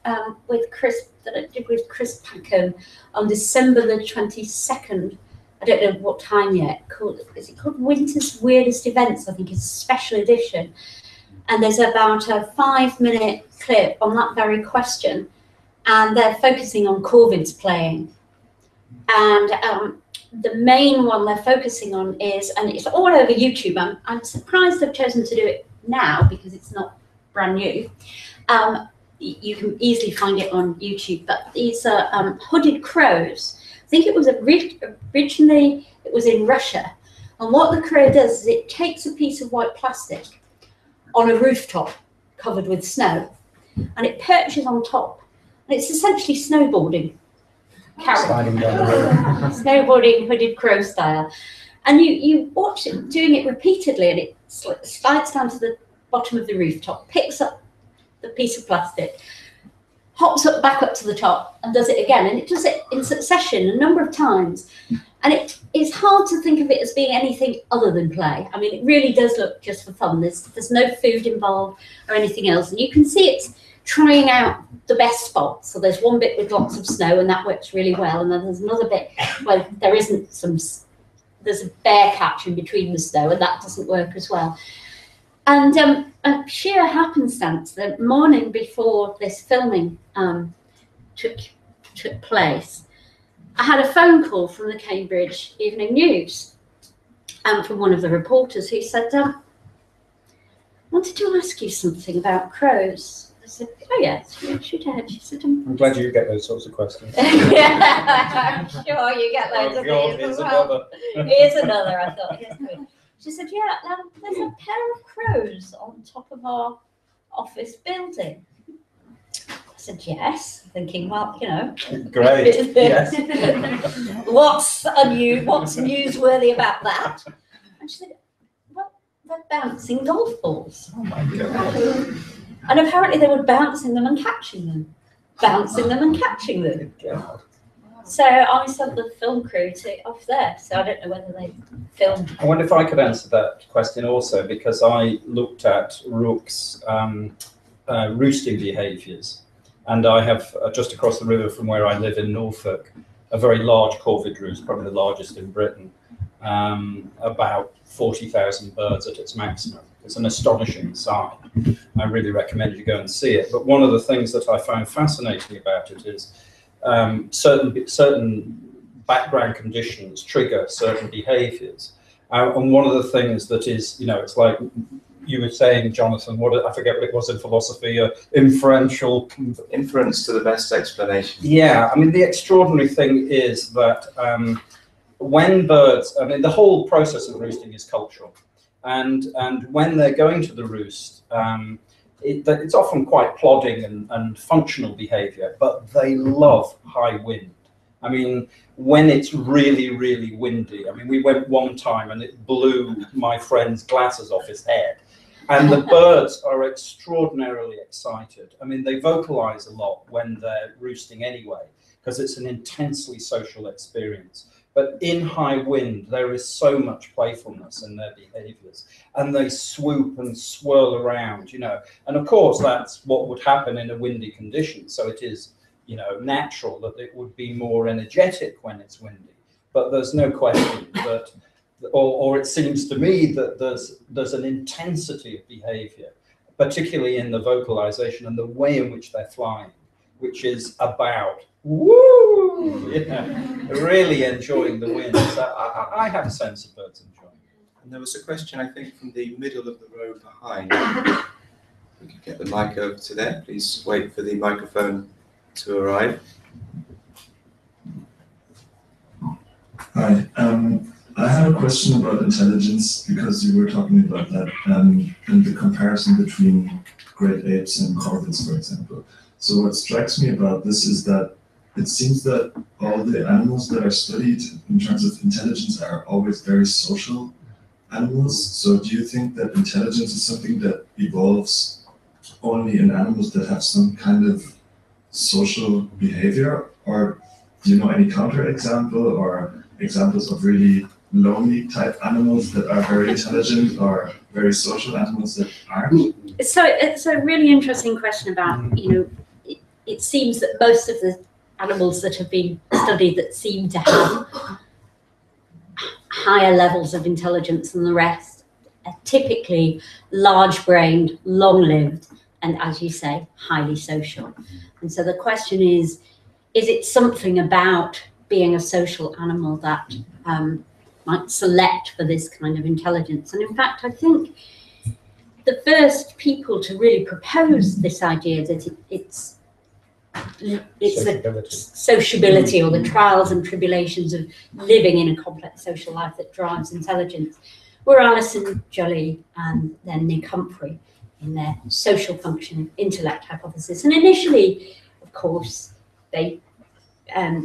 with Chris that I did with Chris Packham on December the 22nd. I don't know what time yet. Is it called Winter's Weirdest Events? I think it's a special edition. And there's about a 5-minute clip on that very question. And they're focusing on corvids playing. And the main one they're focusing on is, and it's all over YouTube. I'm surprised they've chosen to do it now because it's not brand new. You can easily find it on YouTube, but these are hooded crows. I think it was originally, it was in Russia. And what the crow does is it takes a piece of white plastic on a rooftop covered with snow, and it perches on top. And it's essentially snowboarding. Sliding down the river. Snowboarding hooded crow style. And you watch it doing it repeatedly, and it slides down to the bottom of the rooftop, picks up the piece of plastic, hops up back up to the top, and does it again. And it does it in succession a number of times. And it's hard to think of it as being anything other than play. I mean, it really does look just for fun. There's no food involved or anything else. And you can see it's trying out the best spots. So there's one bit with lots of snow, and that works really well. And then there's another bit where there's a bear catch in between the snow, and that doesn't work as well. And a sheer happenstance, the morning before this filming took place, I had a phone call from the Cambridge Evening News from one of the reporters who said, I wanted to ask you something about crows. I said, oh yes, shoot ahead. She said, I'm glad you get those sorts of questions. Yeah, I'm sure you get loads of these as well. Here's another, I thought. She said, yeah, there's a pair of crows on top of our office building. I said, yes, thinking, well, you know. Great, yes. What's newsworthy about that? And she said, well, they're bouncing golf balls. Oh my God. And apparently they were bouncing them and catching them. Bouncing them and catching them. God. So I sent the film crew off there. So I don't know whether they filmed. I wonder if I could answer that question also, because I looked at rooks' roosting behaviours. And I have, just across the river from where I live in Norfolk, a very large corvid roost, probably the largest in Britain, about 40,000 birds at its maximum. It's an astonishing sight. I really recommend you go and see it. But one of the things that I found fascinating about it is certain background conditions trigger certain behaviours. And one of the things that is, you know, it's like you were saying, Jonathan, I forget what it was in philosophy, inferential... Inference to the best explanation. Yeah, I mean, the extraordinary thing is that when birds, I mean, the whole process of roosting is cultural. And when they're going to the roost, it's often quite plodding and functional behavior, but they love high wind. I mean, when it's really, really windy, I mean, we went one time and it blew my friend's glasses off his head. And the birds are extraordinarily excited. I mean, they vocalize a lot when they're roosting anyway, because it's an intensely social experience. But in high wind, there is so much playfulness in their behaviors, and they swoop and swirl around, you know. And of course, that's what would happen in a windy condition. So it is, you know, natural that it would be more energetic when it's windy. But there's no question that, or it seems to me that there's an intensity of behavior, particularly in the vocalization and the way in which they're flying, which is about woo, yeah, really enjoying the wind. So I have a sense of birds enjoying it. And there was a question, I think, from the middle of the row behind. We could get the mic over to there. Please wait for the microphone to arrive. Hi. I have a question about intelligence, because you were talking about that and the comparison between great apes and corvids, for example. So what strikes me about this is that it seems that all the animals that are studied in terms of intelligence are always very social, animals. So do you think that intelligence is something that evolves only in animals that have some kind of social behavior? Or do you know any counterexample or examples of really lonely type animals that are very intelligent or very social animals that aren't? So it's a really interesting question about, it seems that most of the animals that have been studied that seem to have higher levels of intelligence than the rest are typically large-brained, long-lived, and as you say, highly social. And so the question is it something about being a social animal that might select for this kind of intelligence? And in fact, I think the first people to really propose this idea that it's the sociability or the trials and tribulations of living in a complex social life that drives intelligence were Alison Jolly and then Nick Humphrey in their social function intellect hypothesis. And initially, of course, they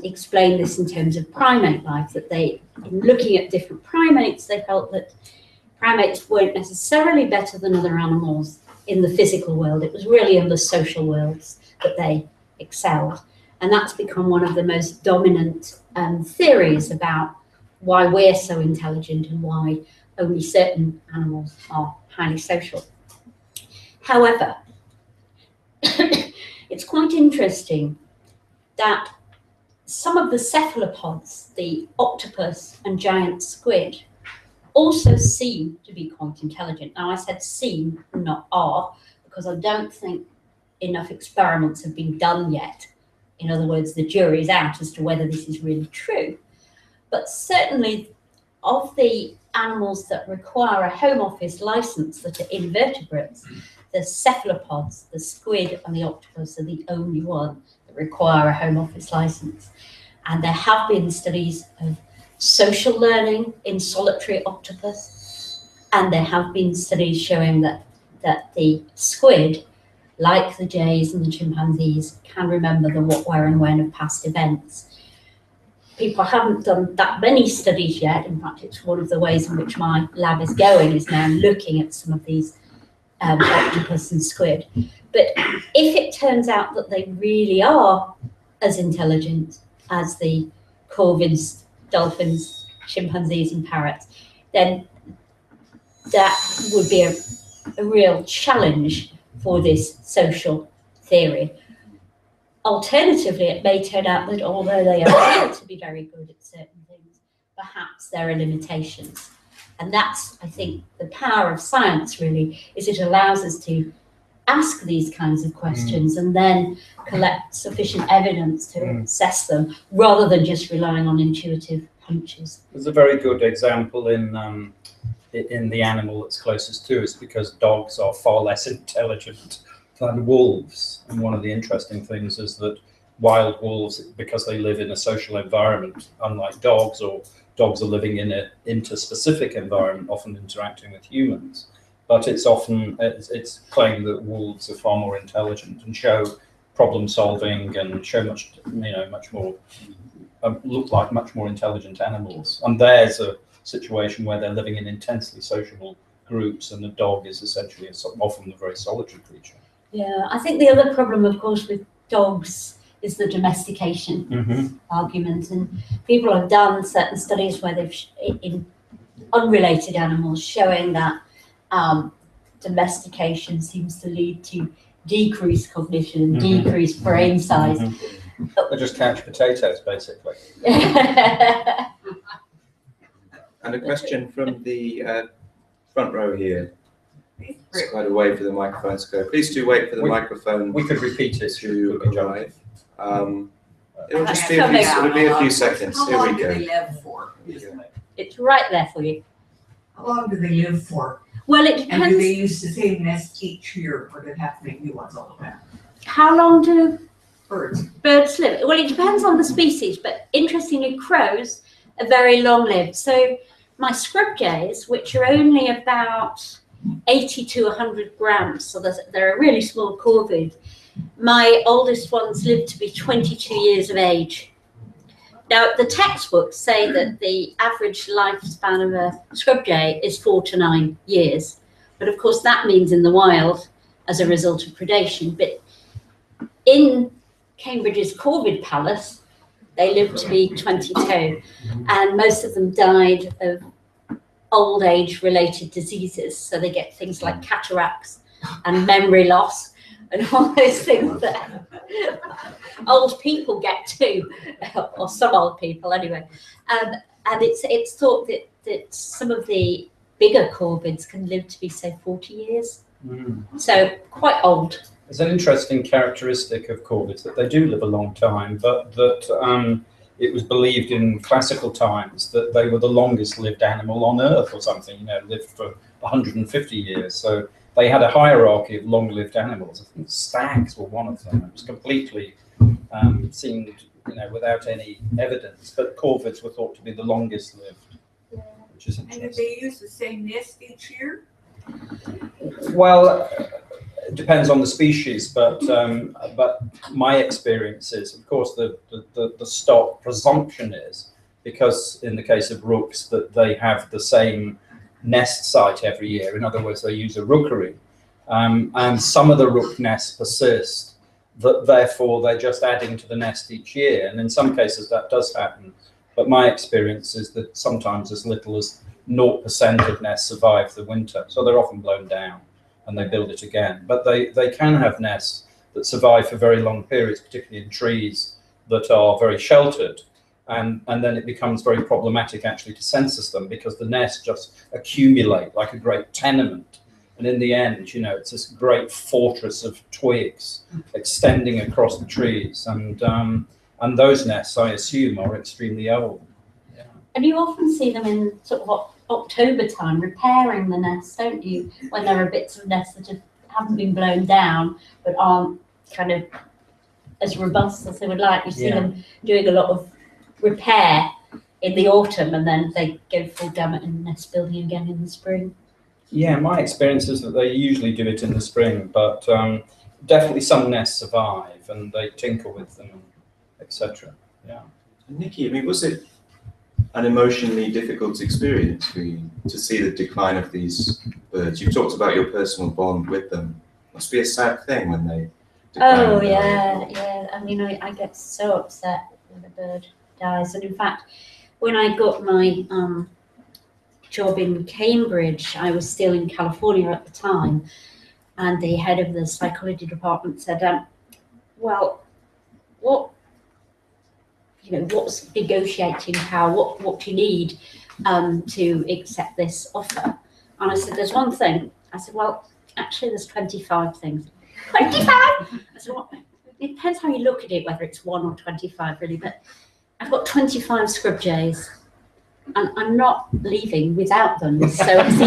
explained this in terms of primate life, that in looking at different primates, they felt that primates weren't necessarily better than other animals in the physical world. It was really in the social worlds that they excelled. And that's become one of the most dominant theories about why we're so intelligent and why only certain animals are highly social. However, it's quite interesting that some of the cephalopods, the octopus and giant squid, also seem to be quite intelligent. Now, I said seem, not are, because I don't think enough experiments have been done yet. In other words, the jury's out as to whether this is really true. But certainly, of the animals that require a home office license that are invertebrates, the cephalopods, the squid and the octopus are the only one that require a home office license. And there have been studies of social learning in solitary octopus, and there have been studies showing that the squid, like the jays and the chimpanzees, can remember the what, where and when of past events. People haven't done that many studies yet. In fact, it's one of the ways in which my lab is going, is now looking at some of these octopus and squid. But if it turns out that they really are as intelligent as the corvids, dolphins, chimpanzees and parrots, then that would be a real challenge for this social theory. Alternatively, it may turn out that although they appear to be very good at certain things, perhaps there are limitations. And that's, I think, the power of science really, is it allows us to ask these kinds of questions and then collect sufficient evidence to assess them, rather than just relying on intuitive hunches. There's a very good example in the animal that's closest to us, because dogs are far less intelligent than wolves. And one of the interesting things is that wild wolves, because they live in a social environment, unlike dogs, or dogs are living in an interspecific environment, often interacting with humans. But it's often, it's claimed that wolves are far more intelligent and show problem solving and show much more, look like much more intelligent animals. And there's a situation where they're living in intensely sociable groups, and the dog is essentially often a very solitary creature. Yeah, I think the other problem, of course, with dogs is the domestication argument. And people have done certain studies where they've, in unrelated animals, showing that domestication seems to lead to decreased cognition and decreased brain size. They just couch potatoes, basically. And a question from the front row here. It's quite a way for the microphone to go. Please do wait for the microphone. We could repeat it to arrive. It'll just be a few seconds. How Here long we do go. they live for? It's right there for you. How long do they live for? Well, it And depends. do they use the same nest each year, or do they have to make new ones all the time? How long do Birds. birds live? Well, it depends on the species, but interestingly, crows are very long-lived. So my scrub jays, which are only about 80 to 100 grams, so they're a really small corvid. My oldest ones lived to be 22 years of age. Now, the textbooks say that the average lifespan of a scrub jay is 4 to 9 years. But of course, that means in the wild as a result of predation. But in Cambridge's Corvid Palace, they lived to be 22. And most of them died of old age related diseases. So they get things like cataracts and memory loss and all those things that old people get too, or some old people anyway. And it's thought that some of the bigger corvids can live to be, say, 40 years. So quite old. There's an interesting characteristic of corvids that they do live a long time, but that it was believed in classical times that they were the longest lived animal on Earth or something, you know, lived for 150 years. So they had a hierarchy of long-lived animals. I think stags were one of them. It was completely seemed, you know, without any evidence, but corvids were thought to be the longest lived, which is interesting. And do they use the same nest each year? Well, it depends on the species, but my experience is, of course, the stock presumption is, because in the case of rooks, that they have the same nest site every year. In other words, they use a rookery, and some of the rook nests persist. That therefore they're just adding to the nest each year, and in some cases that does happen. But my experience is that sometimes as little as 0% of nests survive the winter, so they're often blown down and they build it again. But they can have nests that survive for very long periods, particularly in trees that are very sheltered, and then it becomes very problematic actually to census them, because the nests just accumulate like a great tenement. And in the end, you know, it's this great fortress of twigs extending across the trees, and those nests, I assume, are extremely old. Yeah. And you often see them in sort of October time repairing the nests, don't you? When there are bits of nests that haven't been blown down but aren't kind of as robust as they would like. You see them doing a lot of repair in the autumn, and then they go full gamut in nest building again in the spring. Yeah, my experience is that they usually do it in the spring, but definitely some nests survive and they tinker with them, etc. Yeah. Nicky, I mean, was it an emotionally difficult experience for you to see the decline of these birds? You talked about your personal bond with them. It must be a sad thing when they decline. Oh, yeah. I mean, I get so upset when a bird dies. And in fact, when I got my job in Cambridge, I was still in California at the time, and the head of the psychology department said, well, what's negotiating power, what do you need to accept this offer? And I said, there's one thing. I said, well, actually there's 25 things. 25? I said, well, it depends how you look at it, whether it's 1 or 25 really, but I've got 25 scrub jays, and I'm not leaving without them. So it's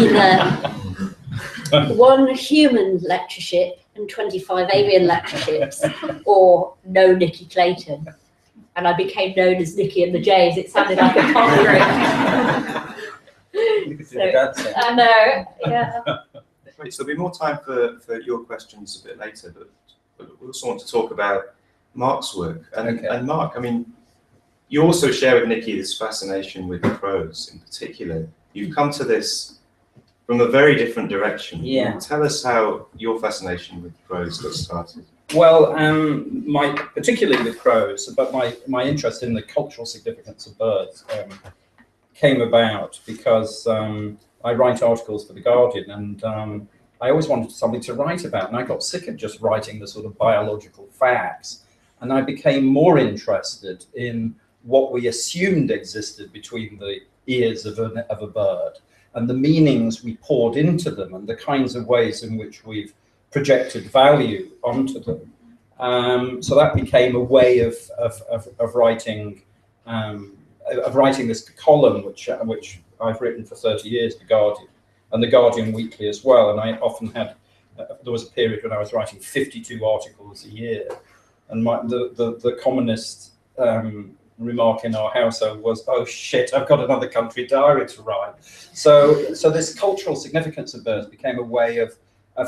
either 1 human lectureship and 25 avian lectureships, or no Nicola Clayton. And I became known as Nicky and the Jays. It sounded like a Tom. I know, yeah. Right, so there'll be more time for your questions a bit later, but we also want to talk about Mark's work. And Mark, I mean, you also share with Nicky this fascination with crows in particular. You've come to this from a very different direction. Yeah. Tell us how your fascination with crows got started. Well, particularly with crows, but my interest in the cultural significance of birds came about because I write articles for The Guardian, and I always wanted something to write about, and I got sick of just writing the sort of biological facts, and I became more interested in what we assumed existed between the ears of a bird, and the meanings we poured into them, and the kinds of ways in which we've projected value onto them. So that became a way of writing this column, which I've written for 30 years, The Guardian, and The Guardian Weekly as well. And I often had, there was a period when I was writing 52 articles a year, and the commonest remark in our household was, "Oh shit, I've got another country diary to write." So this cultural significance of birds became a way of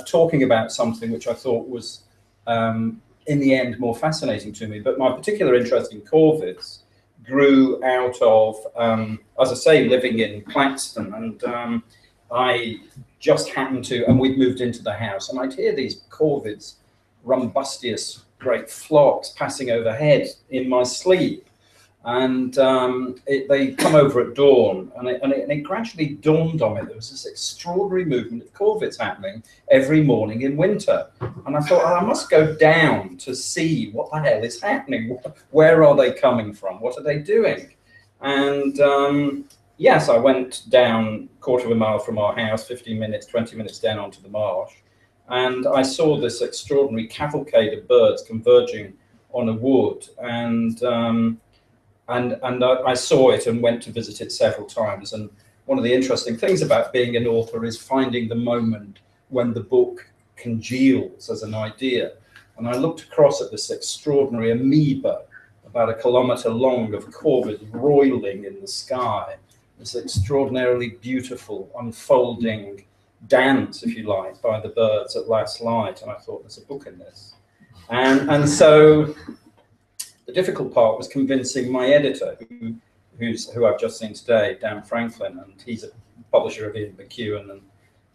talking about something which I thought was, in the end, more fascinating to me. But my particular interest in corvids grew out of, as I say, living in Claxton, and I just happened to, and we'd moved into the house, and I'd hear these corvids, rumbustious great flocks passing overhead in my sleep. And they come over at dawn, and it gradually dawned on me there was this extraordinary movement of corvids happening every morning in winter. And I thought, oh, I must go down to see what the hell is happening. Where are they coming from? What are they doing? And yes, I went down a quarter of a mile from our house, 15 minutes, 20 minutes down onto the marsh. And I saw this extraordinary cavalcade of birds converging on a wood. And I saw it and went to visit it several times. And one of the interesting things about being an author is finding the moment when the book congeals as an idea. And I looked across at this extraordinary amoeba, about 1 kilometre long, of corvids roiling in the sky. This extraordinarily beautiful unfolding dance, if you like, by the birds at last light. And I thought, there's a book in this. And so the difficult part was convincing my editor, who I've just seen today, Dan Franklin, and he's a publisher of Ian McEwan and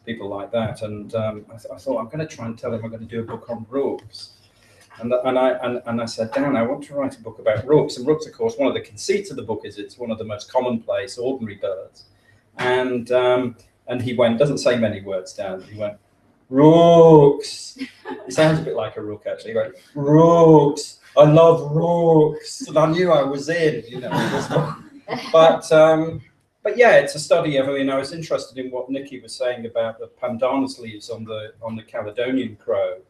people like that. And I thought, I'm going to try and tell him I'm going to do a book on rooks. And I said, Dan, I want to write a book about rooks. And rooks, of course, one of the conceits of the book is it's one of the most commonplace, ordinary birds. And he went, doesn't say many words, Dan. He went, rooks. It sounds a bit like a rook, actually. He went, rooks. I love rooks, and I knew I was in, you know. But yeah, it's a study of. I mean, I was interested in what Nicky was saying about the pandanus leaves on the Caledonian crow,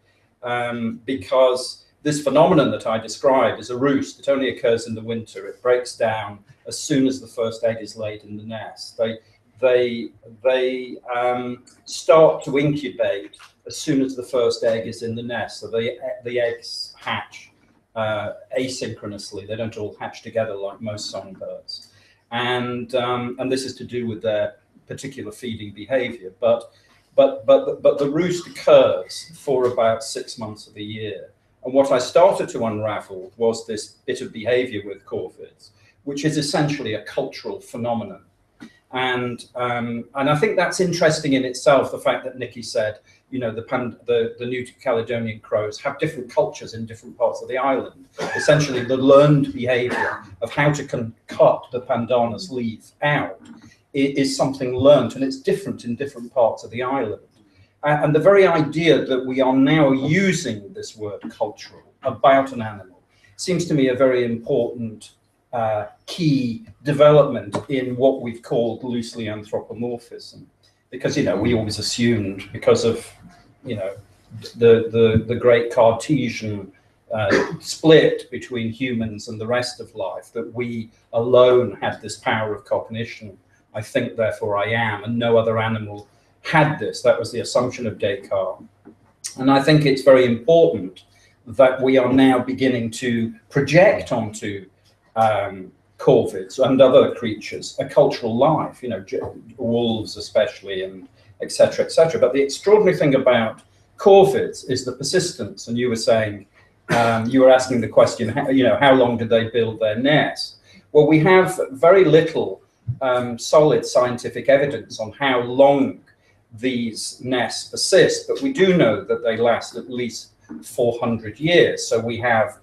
because this phenomenon that I describe is a roost. It only occurs in the winter. It breaks down as soon as the first egg is laid in the nest. They start to incubate as soon as the first egg is in the nest. So the eggs hatch asynchronously. They don't all hatch together like most songbirds, and this is to do with their particular feeding behavior. But the roost occurs for about 6 months of the year. And what I started to unravel was this bit of behavior with corvids, which is essentially a cultural phenomenon. And I think that's interesting in itself, the fact that Nicky said, you know, the New Caledonian crows have different cultures in different parts of the island. Essentially, the learned behavior of how to cut the pandanus leaf out is something learned, and it's different in different parts of the island. And the very idea that we are now using this word cultural about an animal seems to me a very important key development in what we've called loosely anthropomorphism, because, you know, we always assumed, because of, you know, the great Cartesian split between humans and the rest of life, that we alone had this power of cognition. I think, therefore I am, and no other animal had this. That was the assumption of Descartes. And I think it's very important that we are now beginning to project onto corvids and other creatures a cultural life, you know, wolves especially, and etc., etc. But the extraordinary thing about corvids is the persistence. And you were saying, you were asking the question, you know, how long did they build their nest? Well, we have very little solid scientific evidence on how long these nests persist, but we do know that they last at least 400 years. So we have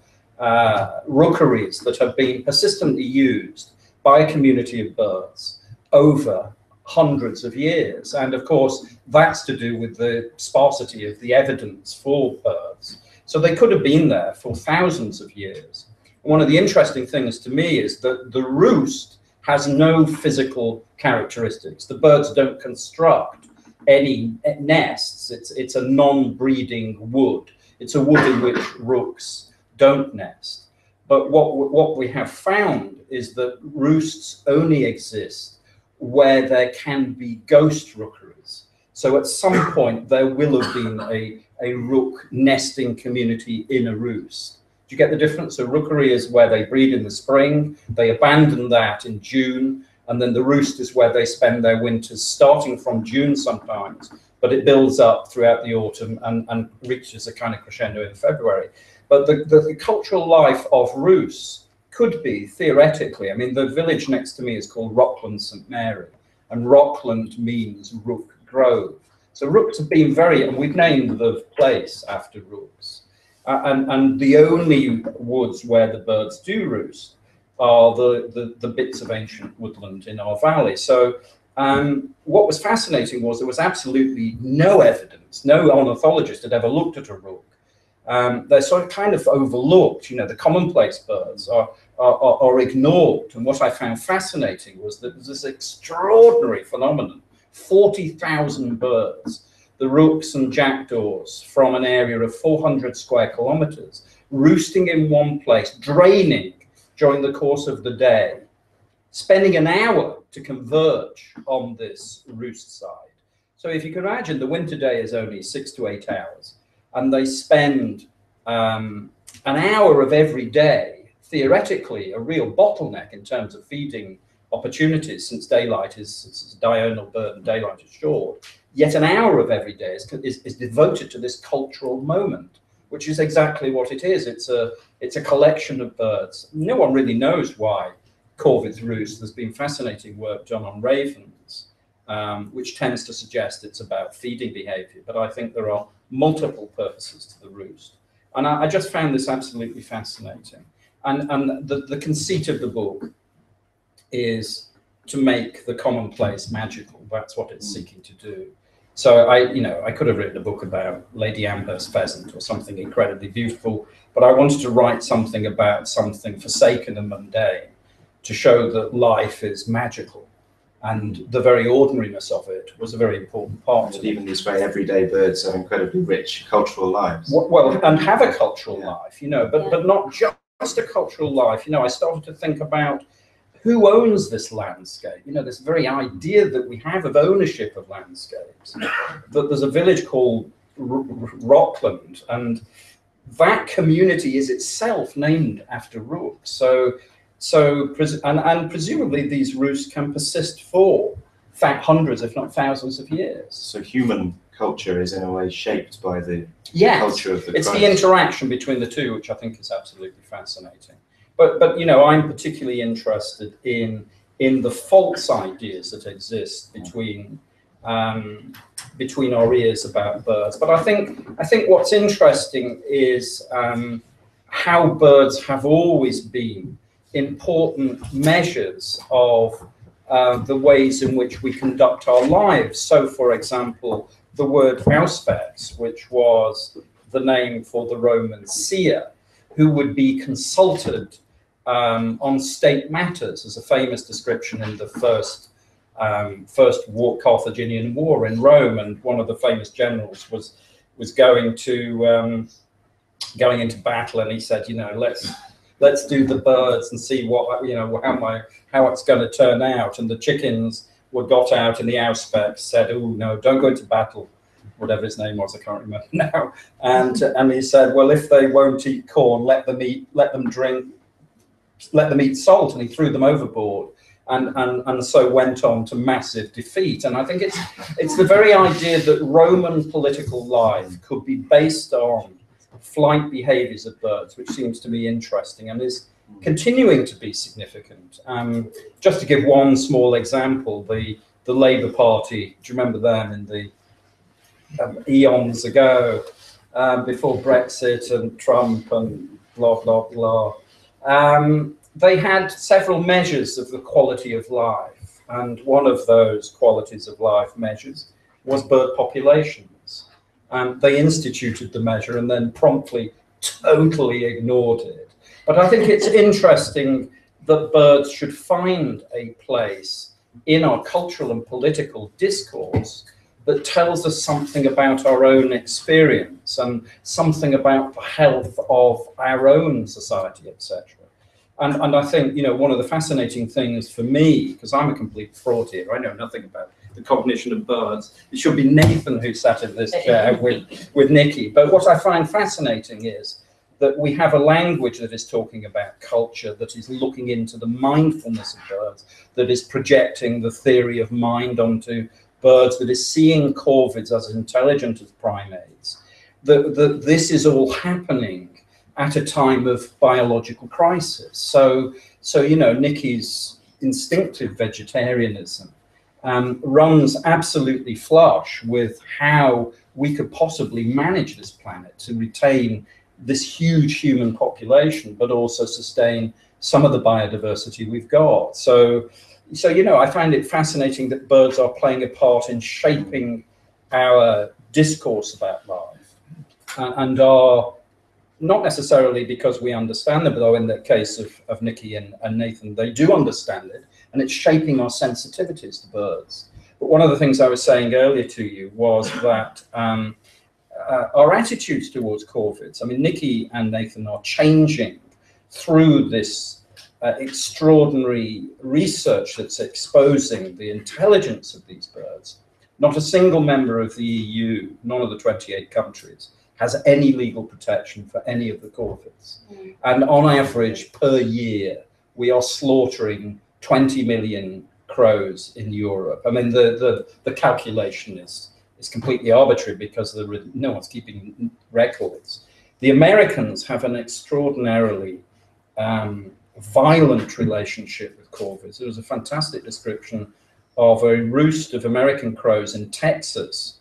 rookeries that have been persistently used by a community of birds over hundreds of years. And of course, that's to do with the sparsity of the evidence for birds. So they could have been there for thousands of years. One of the interesting things to me is that the roost has no physical characteristics. The birds don't construct any nests. It's a non-breeding wood. It's a wood in which rooks don't nest. But what we have found is that roosts only exist where there can be ghost rookeries. So at some point there will have been a rook nesting community in a roost. Do you get the difference? A rookery is where they breed in the spring, they abandon that in June, and then the roost is where they spend their winters, starting from June sometimes, but it builds up throughout the autumn and reaches a kind of crescendo in February. But the cultural life of roosts could be, theoretically, I mean, the village next to me is called Rockland St Mary, and Rockland means rook grove. So rooks have been and we've named the place after rooks. And the only woods where the birds do roost are the bits of ancient woodland in our valley. So what was fascinating was there was absolutely no evidence, no ornithologist had ever looked at a rook. They're sort of kind of overlooked, you know, the commonplace birds are ignored. And what I found fascinating was that there's this extraordinary phenomenon, 40,000 birds, the rooks and jackdaws from an area of 400 square kilometers, roosting in one place, draining during the course of the day, spending an hour to converge on this roost side. So if you can imagine, the winter day is only 6 to 8 hours, and they spend an hour of every day, theoretically, a real bottleneck in terms of feeding opportunities, since daylight is a diurnal bird and daylight is short. Yet an hour of every day is devoted to this cultural moment, which is exactly what it is. It's a collection of birds. No one really knows why corvids roost. There's been fascinating work done on ravens, which tends to suggest it's about feeding behavior. But I think there are multiple purposes to the roost. And I just found this absolutely fascinating. And the conceit of the book is to make the commonplace magical. That's what it's seeking to do. So I could have written a book about Lady Amherst pheasant or something incredibly beautiful, but I wanted to write something about something forsaken and mundane to show that life is magical. And the very ordinariness of it was a very important part. And even these very everyday birds have incredibly rich cultural lives. Well, and have a cultural life, you know, but not just a cultural life. You know, I started to think about who owns this landscape? You know, this very idea that we have of ownership of landscapes. That there's a village called Rockland, and that community is itself named after rooks. And presumably these roosts can persist for hundreds, if not thousands of years. So human culture is in a way shaped by the culture of the it's crows. the interaction between the two, which I think is absolutely fascinating. But you know, I'm particularly interested in the false ideas that exist between our ears about birds. But I think what's interesting is how birds have always been important measures of the ways in which we conduct our lives. So, for example, the word auspex, which was the name for the Roman seer, who would be consulted on state matters, as a famous description in the first Carthaginian War in Rome. And one of the famous generals was going into battle, and he said, you know, let's do the birds and see what, you know, how it's going to turn out. And the chickens were got out, and the auspex said, oh no, don't go into battle, whatever his name was, I can't remember now. And he said, well, if they won't eat corn, let them eat salt, and he threw them overboard, and so went on to massive defeat. And I think it's the very idea that Roman political life could be based on flight behaviors of birds, which seems to me interesting and is continuing to be significant. Just to give one small example, the Labour Party, do you remember them in the eons ago, before Brexit and Trump and blah, blah, blah. They had several measures of the quality of life, and one of those qualities of life measures was bird populations. They instituted the measure and then promptly totally ignored it. But I think it's interesting that birds should find a place in our cultural and political discourse that tells us something about our own experience and something about the health of our own society, etc. And I think, you know, one of the fascinating things for me, because I'm a complete fraud here, I know nothing about the cognition of birds. It should be Nathan who sat in this chair with Nicky. But what I find fascinating is that we have a language that is talking about culture, that is looking into the mindfulness of birds, that is projecting the theory of mind onto birds, that is seeing corvids as intelligent as primates. That this is all happening at a time of biological crisis. So you know, Nicky's instinctive vegetarianism runs absolutely flush with how we could possibly manage this planet to retain this huge human population, but also sustain some of the biodiversity we've got. So you know, I find it fascinating that birds are playing a part in shaping our discourse about life, and are not necessarily because we understand them, though in the case of Nicky and Nathan, they do understand it, and it's shaping our sensitivities to birds. But one of the things I was saying earlier to you was that our attitudes towards corvids, I mean, Nicky and Nathan are changing through this extraordinary research that's exposing the intelligence of these birds. Not a single member of the EU, none of the 28 countries, has any legal protection for any of the corvids. And on average, per year, we are slaughtering 20 million crows in Europe. I mean, the calculation is completely arbitrary because no one's keeping records. The Americans have an extraordinarily violent relationship with corvids. There was a fantastic description of a roost of American crows in Texas,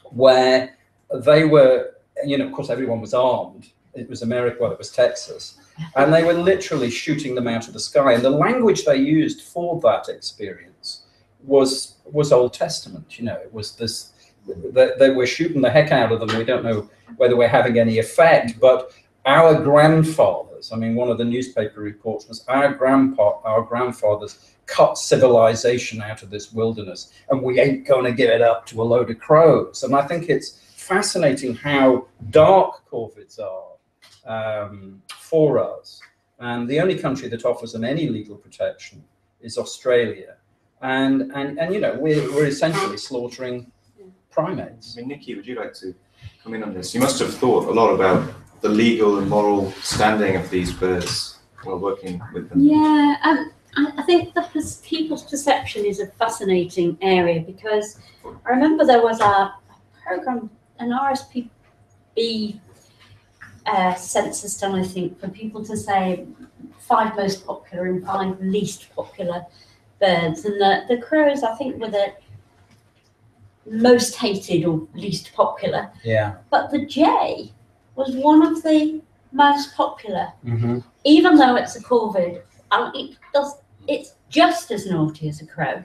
where they were, you know, of course, everyone was armed. It was America, well, it was Texas. And they were literally shooting them out of the sky. And the language they used for that experience was Old Testament. You know, it was this, they were shooting the heck out of them. We don't know whether we're having any effect, but our grandfathers, I mean, one of the newspaper reports was our grandfathers cut civilization out of this wilderness, and we ain't going to give it up to a load of crows. And I think it's fascinating how dark corvids are for us. And the only country that offers them any legal protection is Australia. And you know, we're essentially slaughtering primates. I mean, Nicky, would you like to come in on this? You must have thought a lot about the legal and moral standing of these birds while working with them. Yeah, I think people's perception is a fascinating area, because I remember there was a program, an RSPB census done, I think, for people to say 5 most popular and 5 least popular birds, and the crows, I think, were the most hated or least popular. Yeah. But the jay was one of the most popular, even though it's a corvid. It's just as naughty as a crow,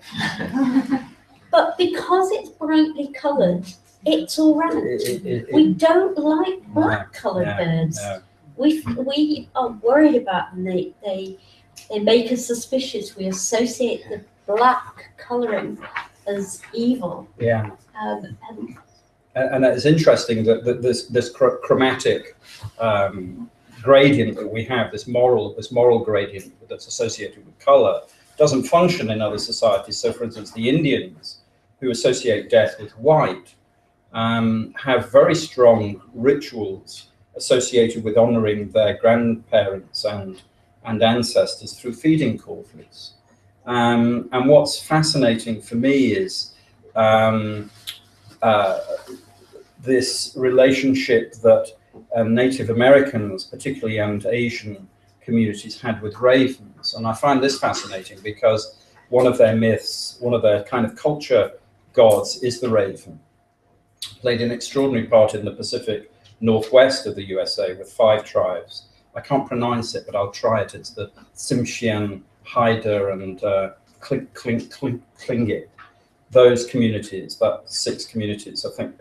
but because it's brightly coloured, it's all right. We don't like black coloured birds. No. We are worried about them. They make us suspicious. We associate the black colouring as evil. Yeah. And it's interesting that this chromatic gradient that we have, this moral gradient that's associated with color, doesn't function in other societies. So, for instance, the Indians, who associate death with white, have very strong rituals associated with honoring their grandparents and ancestors through feeding corvids. And what's fascinating for me is this relationship that Native Americans, particularly, and Asian communities had with ravens. And I find this fascinating because one of their myths, one of their kind of culture gods is the raven. Played an extraordinary part in the Pacific Northwest of the USA with 5 tribes. I can't pronounce it, but I'll try it. It's the Tsimshian, Haida, and Tlingit. Those communities, about 6 communities, I think,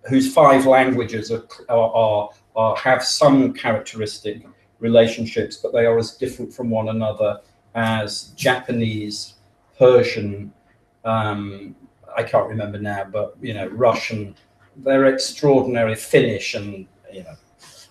whose 5 languages have some characteristic relationships, but they are as different from one another as Japanese, Persian, I can't remember now, but you know, Russian. They're extraordinary, Finnish, and you know,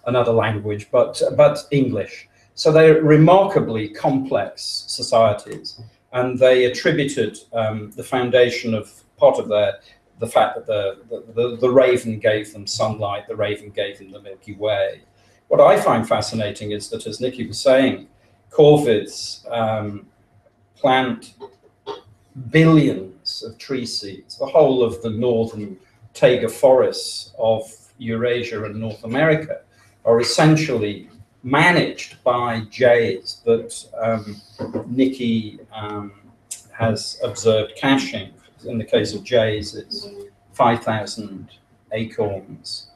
another language, but English. So they're remarkably complex societies, and they attributed the foundation of part of the fact that the raven gave them sunlight, the raven gave them the Milky Way. What I find fascinating is that, as Nicky was saying, corvids plant billions of tree seeds. The whole of the northern taiga forests of Eurasia and North America are essentially managed by jays that Nicky has observed caching. In the case of jays, it's 5,000 acorns.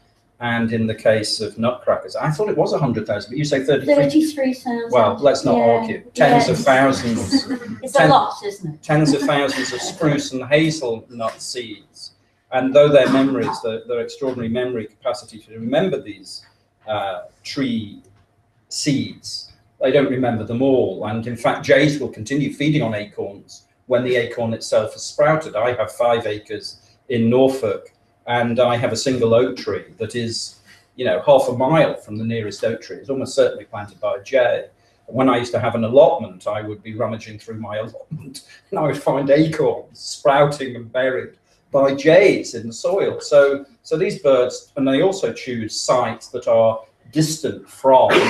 And in the case of nutcrackers, I thought it was 100,000, but you say 33,000. Well, let's not argue. Tens of thousands. It's a lot, isn't it? Tens of thousands of spruce and hazelnut seeds. And though their memories, their extraordinary memory capacity to remember these tree seeds, they don't remember them all. And in fact, jays will continue feeding on acorns when the acorn itself has sprouted. I have 5 acres in Norfolk, and I have a single oak tree that is, you know, half a mile from the nearest oak tree. It's almost certainly planted by a jay. When I used to have an allotment, I would be rummaging through my allotment and I would find acorns sprouting and buried by jays in the soil. So these birds, and they also choose sites that are distant from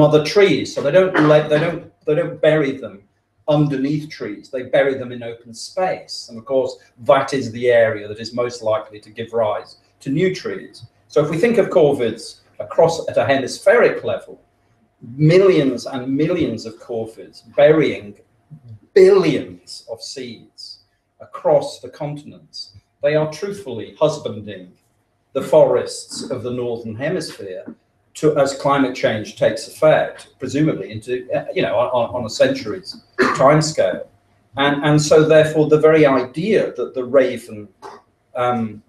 other trees. So they don't bury them underneath trees. They bury them in open space, and of course that is the area that is most likely to give rise to new trees. So if we think of corvids across at a hemispheric level, millions and millions of corvids burying billions of seeds across the continents, they are truthfully husbanding the forests of the northern hemisphere as climate change takes effect, presumably into, you know, on a centuries timescale. And so therefore the very idea that the raven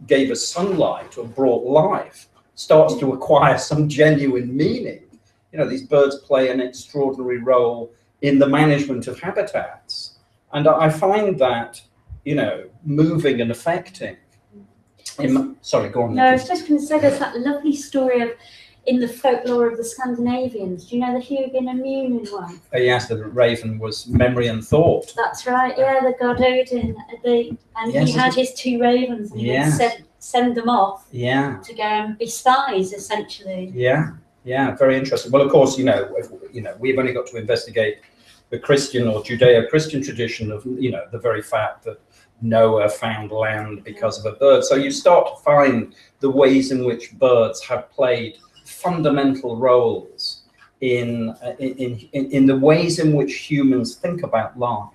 gave us sunlight or brought life starts to acquire some genuine meaning. You know, these birds play an extraordinary role in the management of habitats. And I find that, you know, moving and affecting. Sorry, go on. No, I was just going to say there's that lovely story of in the folklore of the Scandinavians. Do you know the Hugin and Munin one? Yes, the raven was memory and thought. That's right, yeah, the god Odin. He had his 2 ravens and he would send them off to go and be spies, essentially. Yeah, very interesting. Well, of course, you know, we've only got to investigate the Christian or Judeo-Christian tradition of, you know, the very fact that Noah found land because of a bird. So you start to find the ways in which birds have played fundamental roles in the ways in which humans think about life,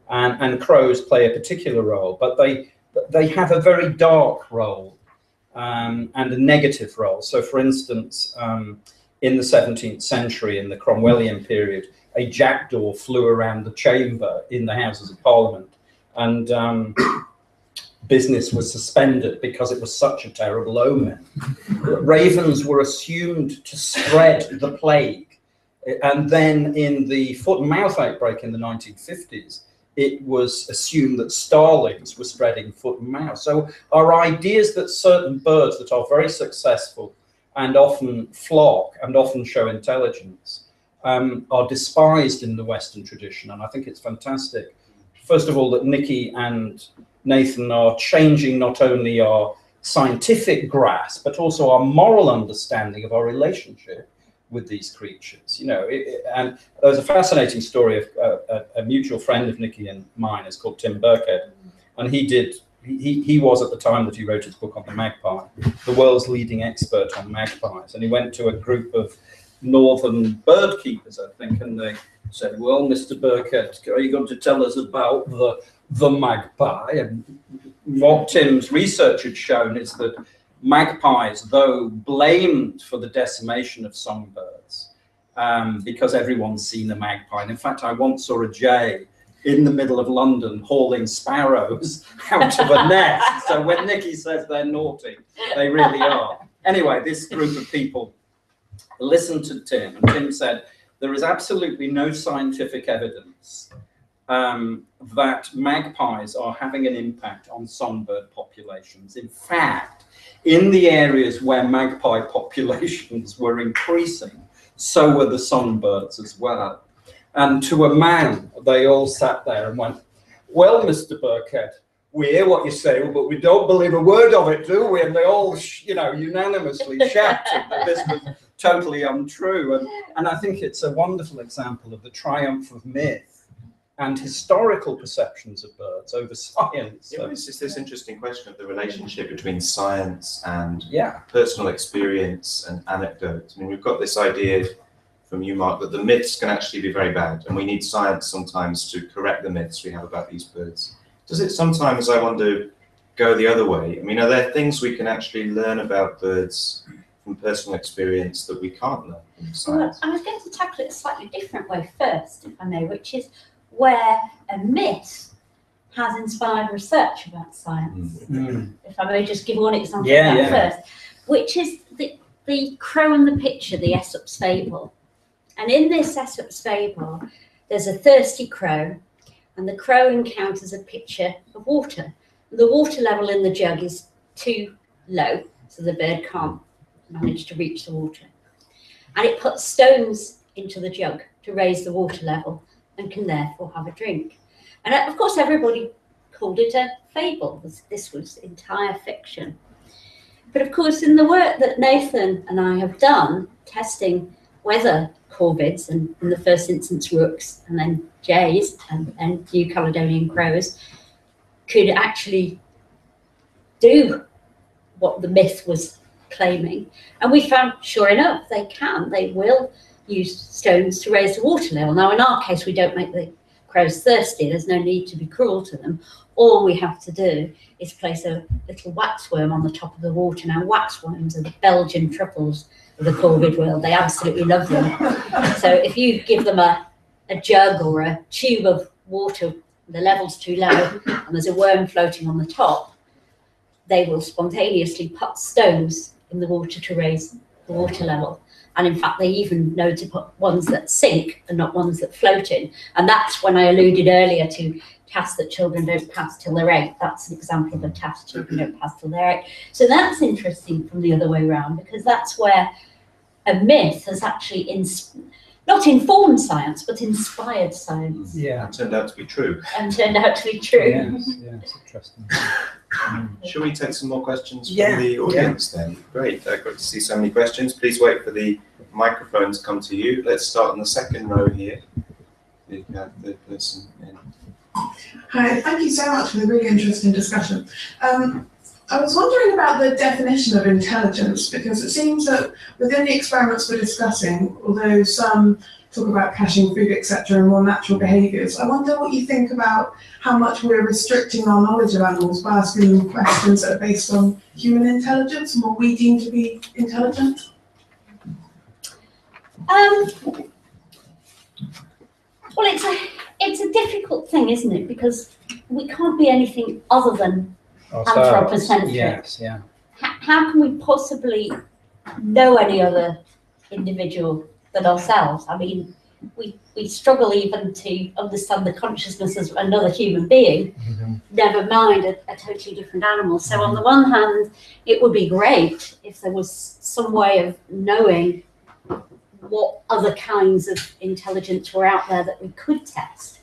and crows play a particular role, but they have a very dark role and a negative role. So, for instance, in the 17th century, in the Cromwellian period, a jackdaw flew around the chamber in the Houses of Parliament, and business was suspended because it was such a terrible omen. Ravens were assumed to spread the plague. And then in the foot and mouth outbreak in the 1950s, it was assumed that starlings were spreading foot and mouth. So our ideas that certain birds that are very successful and often flock and often show intelligence are despised in the Western tradition. And I think it's fantastic, first of all, that Nicky and Nathan are changing not only our scientific grasp, but also our moral understanding of our relationship with these creatures. You know, and there's a fascinating story of a mutual friend of Nicky and mine is called Tim Birch, and he was at the time that he wrote his book on the magpie, the world's leading expert on magpies, and he went to a group of northern bird keepers, I think, and they said, well, Mr. Birch, are you going to tell us about the magpie? And what Tim's research had shown is that magpies, though blamed for the decimation of songbirds, because everyone's seen a magpie. And in fact, I once saw a jay in the middle of London hauling sparrows out of a nest. So when Nicky says they're naughty, they really are. Anyway, this group of people listened to Tim, and Tim said, there is absolutely no scientific evidence that magpies are having an impact on songbird populations. In fact, in the areas where magpie populations were increasing, so were the songbirds as well. And to a man, they all sat there and went, well, Mr. Birch, we hear what you say, but we don't believe a word of it, do we? And they all, unanimously shouted that this was totally untrue. And I think it's a wonderful example of the triumph of myth and historical perceptions of birds over science. Yeah, it's just this interesting question of the relationship between science and Yeah. personal experience and anecdote. I mean, we've got this idea from you, Mark, that the myths can actually be very bad, and we need science sometimes to correct the myths we have about these birds. Does it sometimes, I wonder, go the other way? I mean, are there things we can actually learn about birds from personal experience that we can't learn from science? Well, I was going to tackle it a slightly different way first, if I may, which is where a myth has inspired research about science. If I may just give one example of that first, which is the crow and the pitcher, the Aesop's fable. And in this Aesop's fable, there's a thirsty crow, and the crow encounters a pitcher of water. The water level in the jug is too low, so the bird can't manage to reach the water. And it puts stones into the jug to raise the water level and can therefore have a drink. And of course, everybody called it a fable. This was entire fiction. But of course, in the work that Nathan and I have done, testing whether corvids, and in the first instance rooks, and then jays, and New Caledonian crows, could actually do what the myth was claiming. And we found, sure enough, they can. They will use stones to raise the water level. Now, in our case, we don't make the crows thirsty. There's no need to be cruel to them. All we have to do is place a little waxworm on the top of the water. Now, waxworms are the Belgian truffles of the corvid world. They absolutely love them. So if you give them a jug or a tube of water, the level's too low, and there's a worm floating on the top, they will spontaneously put stones in the water to raise the water level. And in fact, they even know to put ones that sink and not ones that float in. And that's when I alluded earlier to tasks that children don't pass till they're 8. That's an example of a task children don't pass till they're 8. So that's interesting from the other way around, because that's where a myth has actually not informed science, but inspired science. Yeah. It turned out to be true. And turned out to be true. Yes, it's interesting. Shall we take some more questions from Yeah. the audience then? Great, great to see so many questions. Please wait for the microphone to come to you. Let's start in the second row here. The third person in. Hi, thank you so much for the really interesting discussion. I was wondering about the definition of intelligence, because it seems that within the experiments we're discussing, although some talk about caching food, etc., and more natural behaviours, I wonder what you think about how much we're restricting our knowledge of animals by asking them questions that are based on human intelligence and what we deem to be intelligent. Well, it's a difficult thing, isn't it? Because we can't be anything other than anthropocentric. Yes, yeah. How can we possibly know any other individual than ourselves? I mean, we struggle even to understand the consciousness of another human being, never mind a totally different animal. So on the one hand, it would be great if there was some way of knowing what other kinds of intelligence were out there that we could test.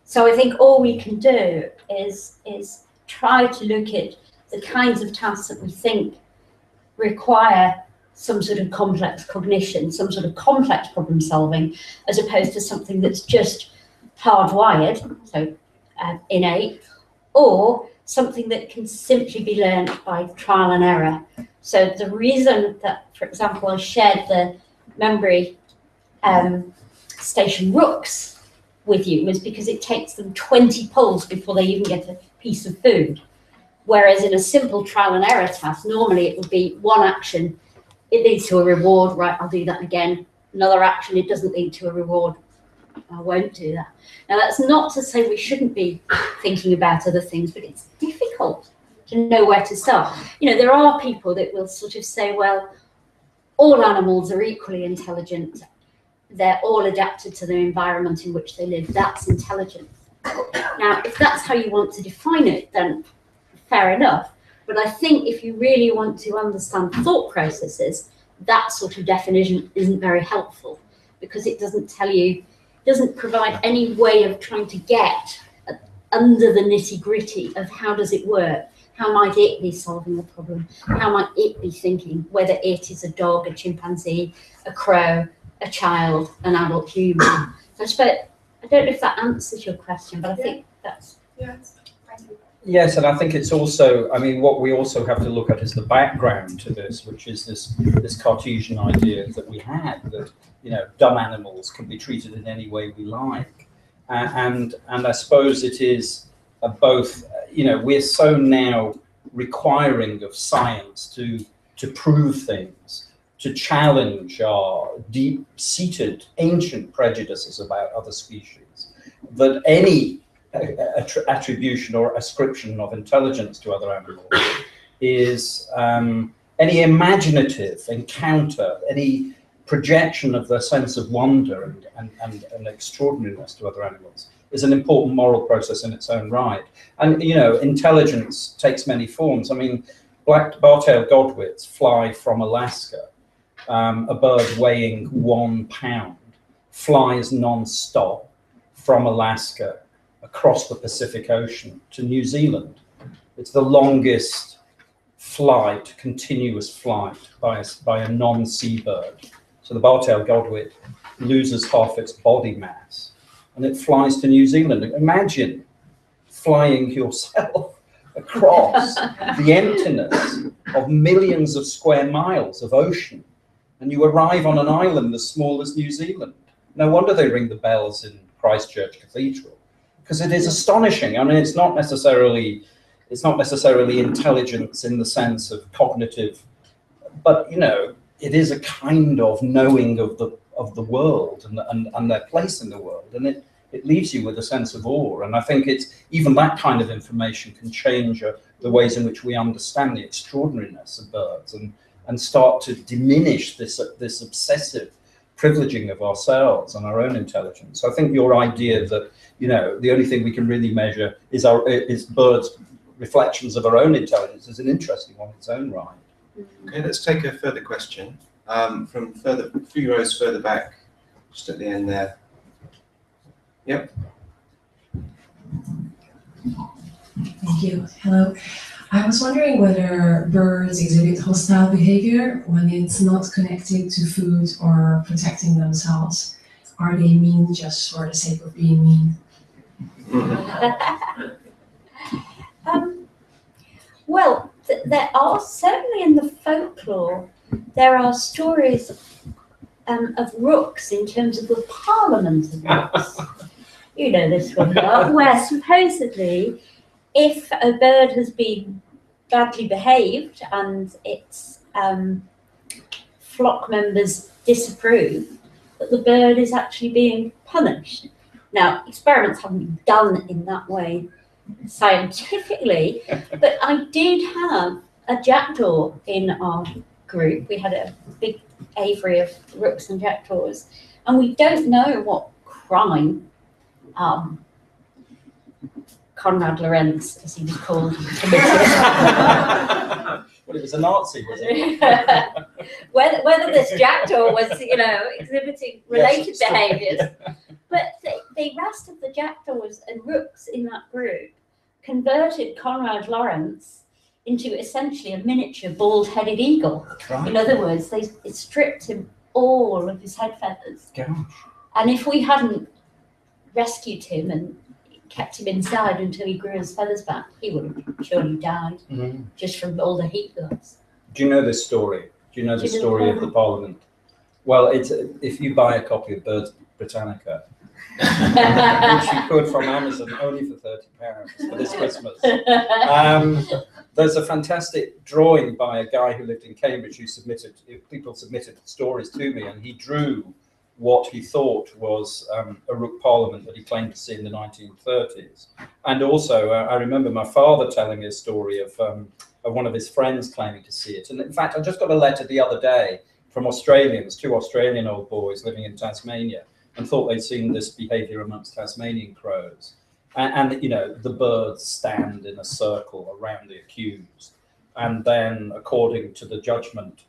So I think all we can do is try to look at the kinds of tasks that we think require some sort of complex cognition, some sort of complex problem solving, as opposed to something that's just hardwired, so innate, or something that can simply be learned by trial and error. So the reason that, for example, I shared the Membry station rooks with you was because it takes them 20 pulls before they even get a piece of food. Whereas in a simple trial and error task, normally it would be one action, it leads to a reward, right, I'll do that again. Another action, it doesn't lead to a reward, I won't do that. Now that's not to say we shouldn't be thinking about other things, but it's difficult to know where to start. You know, there are people that will sort of say, well, all animals are equally intelligent. They're all adapted to the environment in which they live. That's intelligence. Now, if that's how you want to define it, then fair enough. But I think if you really want to understand thought processes, that sort of definition isn't very helpful, because it doesn't tell you, doesn't provide any way of trying to get under the nitty-gritty of how does it work. How might it be solving the problem? How might it be thinking, whether it is a dog, a chimpanzee, a crow, a child, an adult human? So I suppose I don't know if that answers your question, but I think that's. Yeah. Thank you. Yes, and I think it's also, I mean, what we also have to look at is the background to this, which is this Cartesian idea that we had, that, you know, dumb animals can be treated in any way we like. And I suppose it is both, you know, we're so now requiring of science to prove things, to challenge our deep-seated ancient prejudices about other species, that any attribution or ascription of intelligence to other animals is any imaginative encounter, any projection of their sense of wonder and extraordinariness to other animals is an important moral process in its own right. And, you know, intelligence takes many forms. I mean, black bar-tailed godwits fly from Alaska, a bird weighing 1 pound, flies non-stop from Alaska across the Pacific Ocean to New Zealand. It's the longest flight, continuous flight by a non-seabird. So the bar-tailed godwit loses half its body mass and it flies to New Zealand. Imagine flying yourself across the emptiness of millions of square miles of ocean, and you arrive on an island as small as New Zealand. No wonder they ring the bells in Christchurch Cathedral, because it is astonishing. I mean, it's not necessarily intelligence in the sense of cognitive, but, you know, it is a kind of knowing of the world and their place in the world, and it leaves you with a sense of awe. And I think it's even that kind of information can change the ways in which we understand the extraordinariness of birds and start to diminish this obsessive privileging of ourselves and our own intelligence. So I think your idea that, you know, the only thing we can really measure is birds' reflections of our own intelligence is an interesting one in its own right. Okay, let's take a further question from a few rows further back, just at the end there. Yep. Thank you. Hello. I was wondering whether birds exhibit hostile behavior when it's not connected to food or protecting themselves. Are they mean just for the sake of being mean? Well, there are certainly in the folklore, there are stories of rooks in terms of the Parliament of rooks. You know this one, where supposedly, if a bird has been badly behaved and its flock members disapprove, that the bird is actually being punished. Now, experiments haven't been done in that way scientifically, but I did have a jackdaw in our group. We had a big aviary of rooks and jackdaws, and we don't know what crime Konrad Lorenz, as he was called, committed. Well, it was a Nazi, was it? whether this jackdaw was, you know, exhibiting related behaviours. But the rest of the jackdaws and rooks in that group converted Konrad Lorenz into essentially a miniature bald-headed eagle. Right. In other words, they stripped him all of his head feathers. Gosh. And if we hadn't rescued him and kept him inside until he grew his feathers back, he would have surely died just from all the heat loss. Do you know this story? Do you know the story of the Parliament? Well, it's if you buy a copy of Birds Britannica, which you could from Amazon only for £30 for this Christmas. There's a fantastic drawing by a guy who lived in Cambridge who people submitted stories to me, and he drew what he thought was a rook parliament that he claimed to see in the 1930s. And also, I remember my father telling me a story of one of his friends claiming to see it. And in fact, I just got a letter the other day from Australians, 2 Australian old boys living in Tasmania, and thought they'd seen this behavior amongst Tasmanian crows. And you know, the birds stand in a circle around the accused. And then, according to the judgment,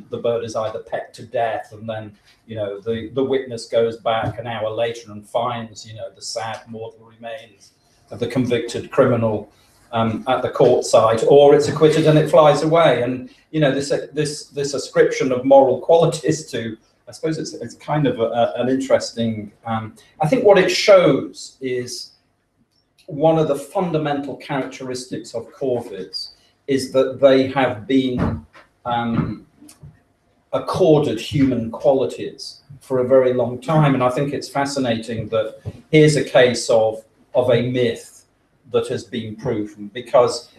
the bird is either pecked to death, and then, you know, the witness goes back an hour later and finds, you know, the sad mortal remains of the convicted criminal at the court site, or it's acquitted and it flies away. And, you know, this ascription of moral qualities to I suppose it's kind of an interesting. I think what it shows is one of the fundamental characteristics of corvids is that they have been accorded human qualities for a very long time, and I think it's fascinating that here's a case of a myth that has been proven, because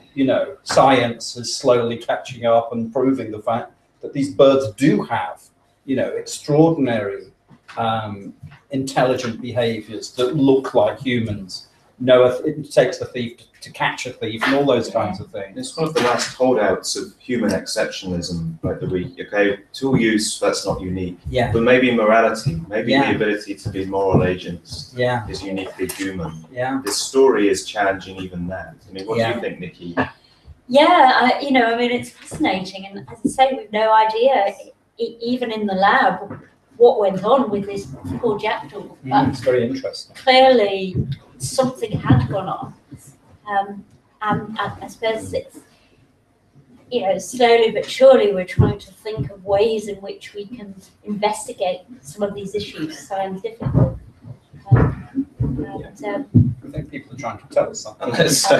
science is slowly catching up and proving the fact that these birds do have extraordinary intelligent behaviors that look like humans. It takes a thief to catch a thief, and all those kinds of things. It's one of the last holdouts of human exceptionalism, like tool use, that's not unique. Yeah. But maybe morality, maybe the ability to be moral agents is uniquely human. Yeah. This story is challenging even that. I mean, what do you think, Nicky? Yeah, it's fascinating, and as I say, we've no idea, even in the lab, what went on with this poor jackdaw. It's very interesting. Clearly, something had gone on, and I suppose it's, slowly but surely we're trying to think of ways in which we can investigate some of these issues scientifically. I think people are trying to tell us something. It's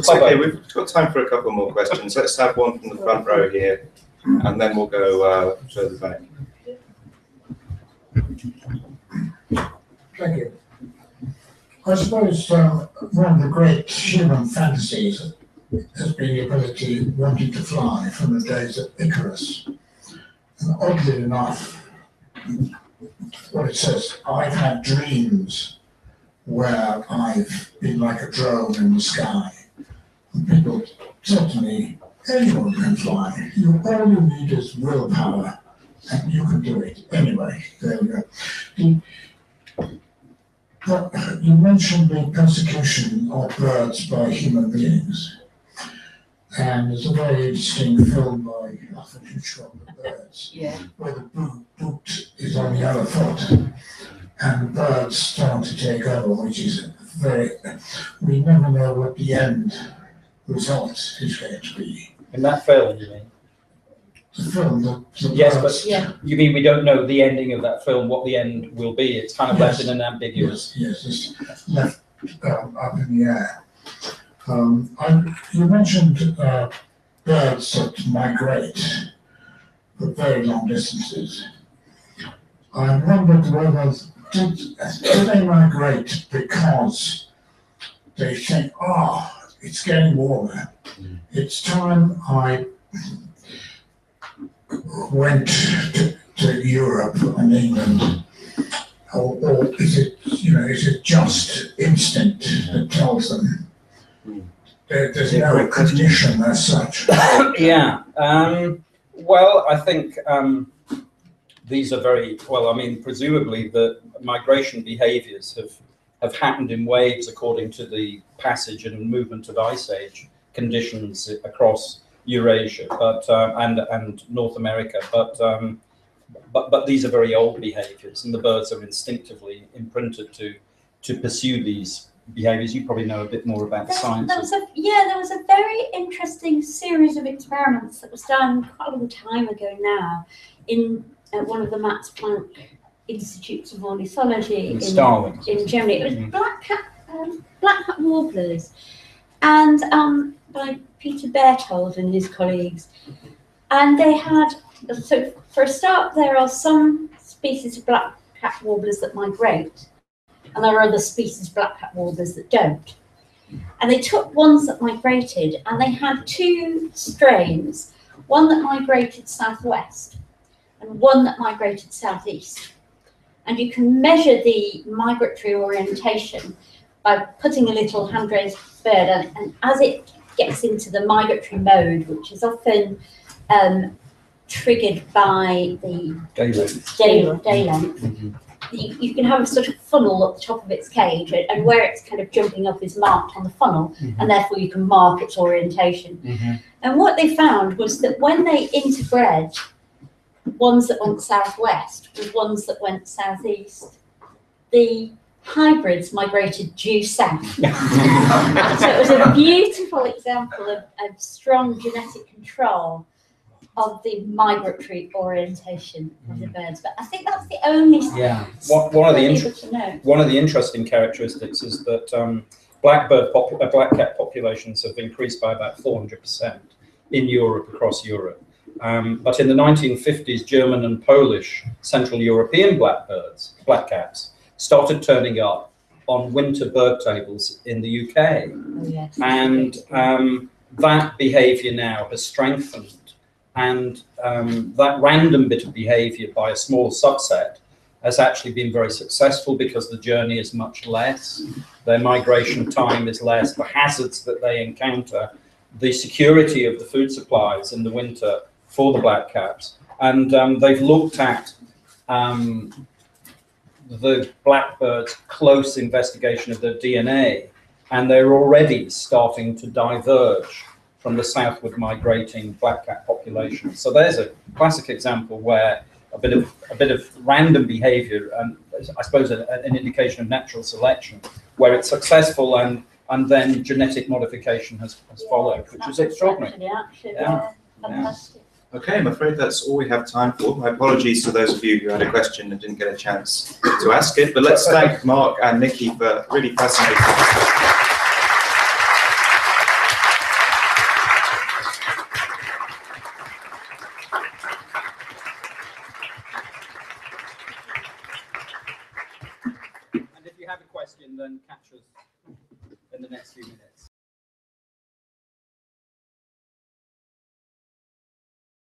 okay, we've got time for a couple more questions. Let's have one from the front row here, and then we'll go further back. Thank you. I suppose one of the great human fantasies has been the ability wanting to fly from the days of Icarus. And oddly enough, what it says, I've had dreams where I've been like a drone in the sky. And people said to me, anyone can fly. All you need is willpower, and you can do it. Anyway, there we go. You mentioned the persecution of birds by human beings. And there's a very interesting film by Alfred Hitchcock, The Birds, where the boot is on the other foot, and the birds start to take over, which is we never know what the end result is going to be. In that film, you mean? The film, yes, but you mean we don't know the ending of that film, what the end will be? It's kind of left in an ambiguous. Yes, it's left up in the air. You mentioned birds that migrate for very long distances. I wondered whether do they migrate because they think, it's getting warmer. It's time I went to Europe and England, or is it just instinct that tells them? There's no cognition as such. Well, I think these are presumably the migration behaviors have happened in waves according to the passage and movement of ice age conditions across Eurasia, and North America, but these are very old behaviors, and the birds are instinctively imprinted to pursue these behaviors. You probably know a bit more about the science. There was a very interesting series of experiments that was done quite a long time ago now in one of the Max Planck Institutes of Ornithology in Germany. It was black hat warblers, and by Peter Berthold and his colleagues, and they had, so for a start, there are some species of black hat warblers that migrate, and there are other species of black hat warblers that don't. And they took ones that migrated, and they had two strains, one that migrated southwest and one that migrated southeast. And you can measure the migratory orientation by putting a little hand-raised bird, and as it gets into the migratory mode, which is often triggered by the day length, you can have a sort of funnel at the top of its cage, and where it's kind of jumping up is marked on the funnel, and therefore you can mark its orientation. And what they found was that when they interbred ones that went southwest with ones that went southeast, the hybrids migrated due south. So it was a beautiful example of strong genetic control of the migratory orientation of the birds. But I think that's the only Yeah. One of the interesting characteristics is that black-cap populations have increased by about 400% in Europe, across Europe. But in the 1950s, German and Polish Central European blackcaps, started turning up on winter bird tables in the UK. Oh, yes. And that behaviour now has strengthened. And that random bit of behaviour by a small subset has actually been very successful because the journey is much less, their migration time is less, the hazards that they encounter, the security of the food supplies in the winter for the blackcaps. And they've looked at the blackbird's close investigation of their DNA, and they're already starting to diverge from the southward migrating blackcap population. So there's a classic example where a bit of random behaviour, and I suppose an indication of natural selection, where it's successful and then genetic modification has followed, which is extraordinary. Yeah. Fantastic. Okay, I'm afraid that's all we have time for. My apologies to those of you who had a question and didn't get a chance to ask it, but let's thank Mark and Nicky for really fascinating discussion. And if you have a question, then catch us in the next few minutes.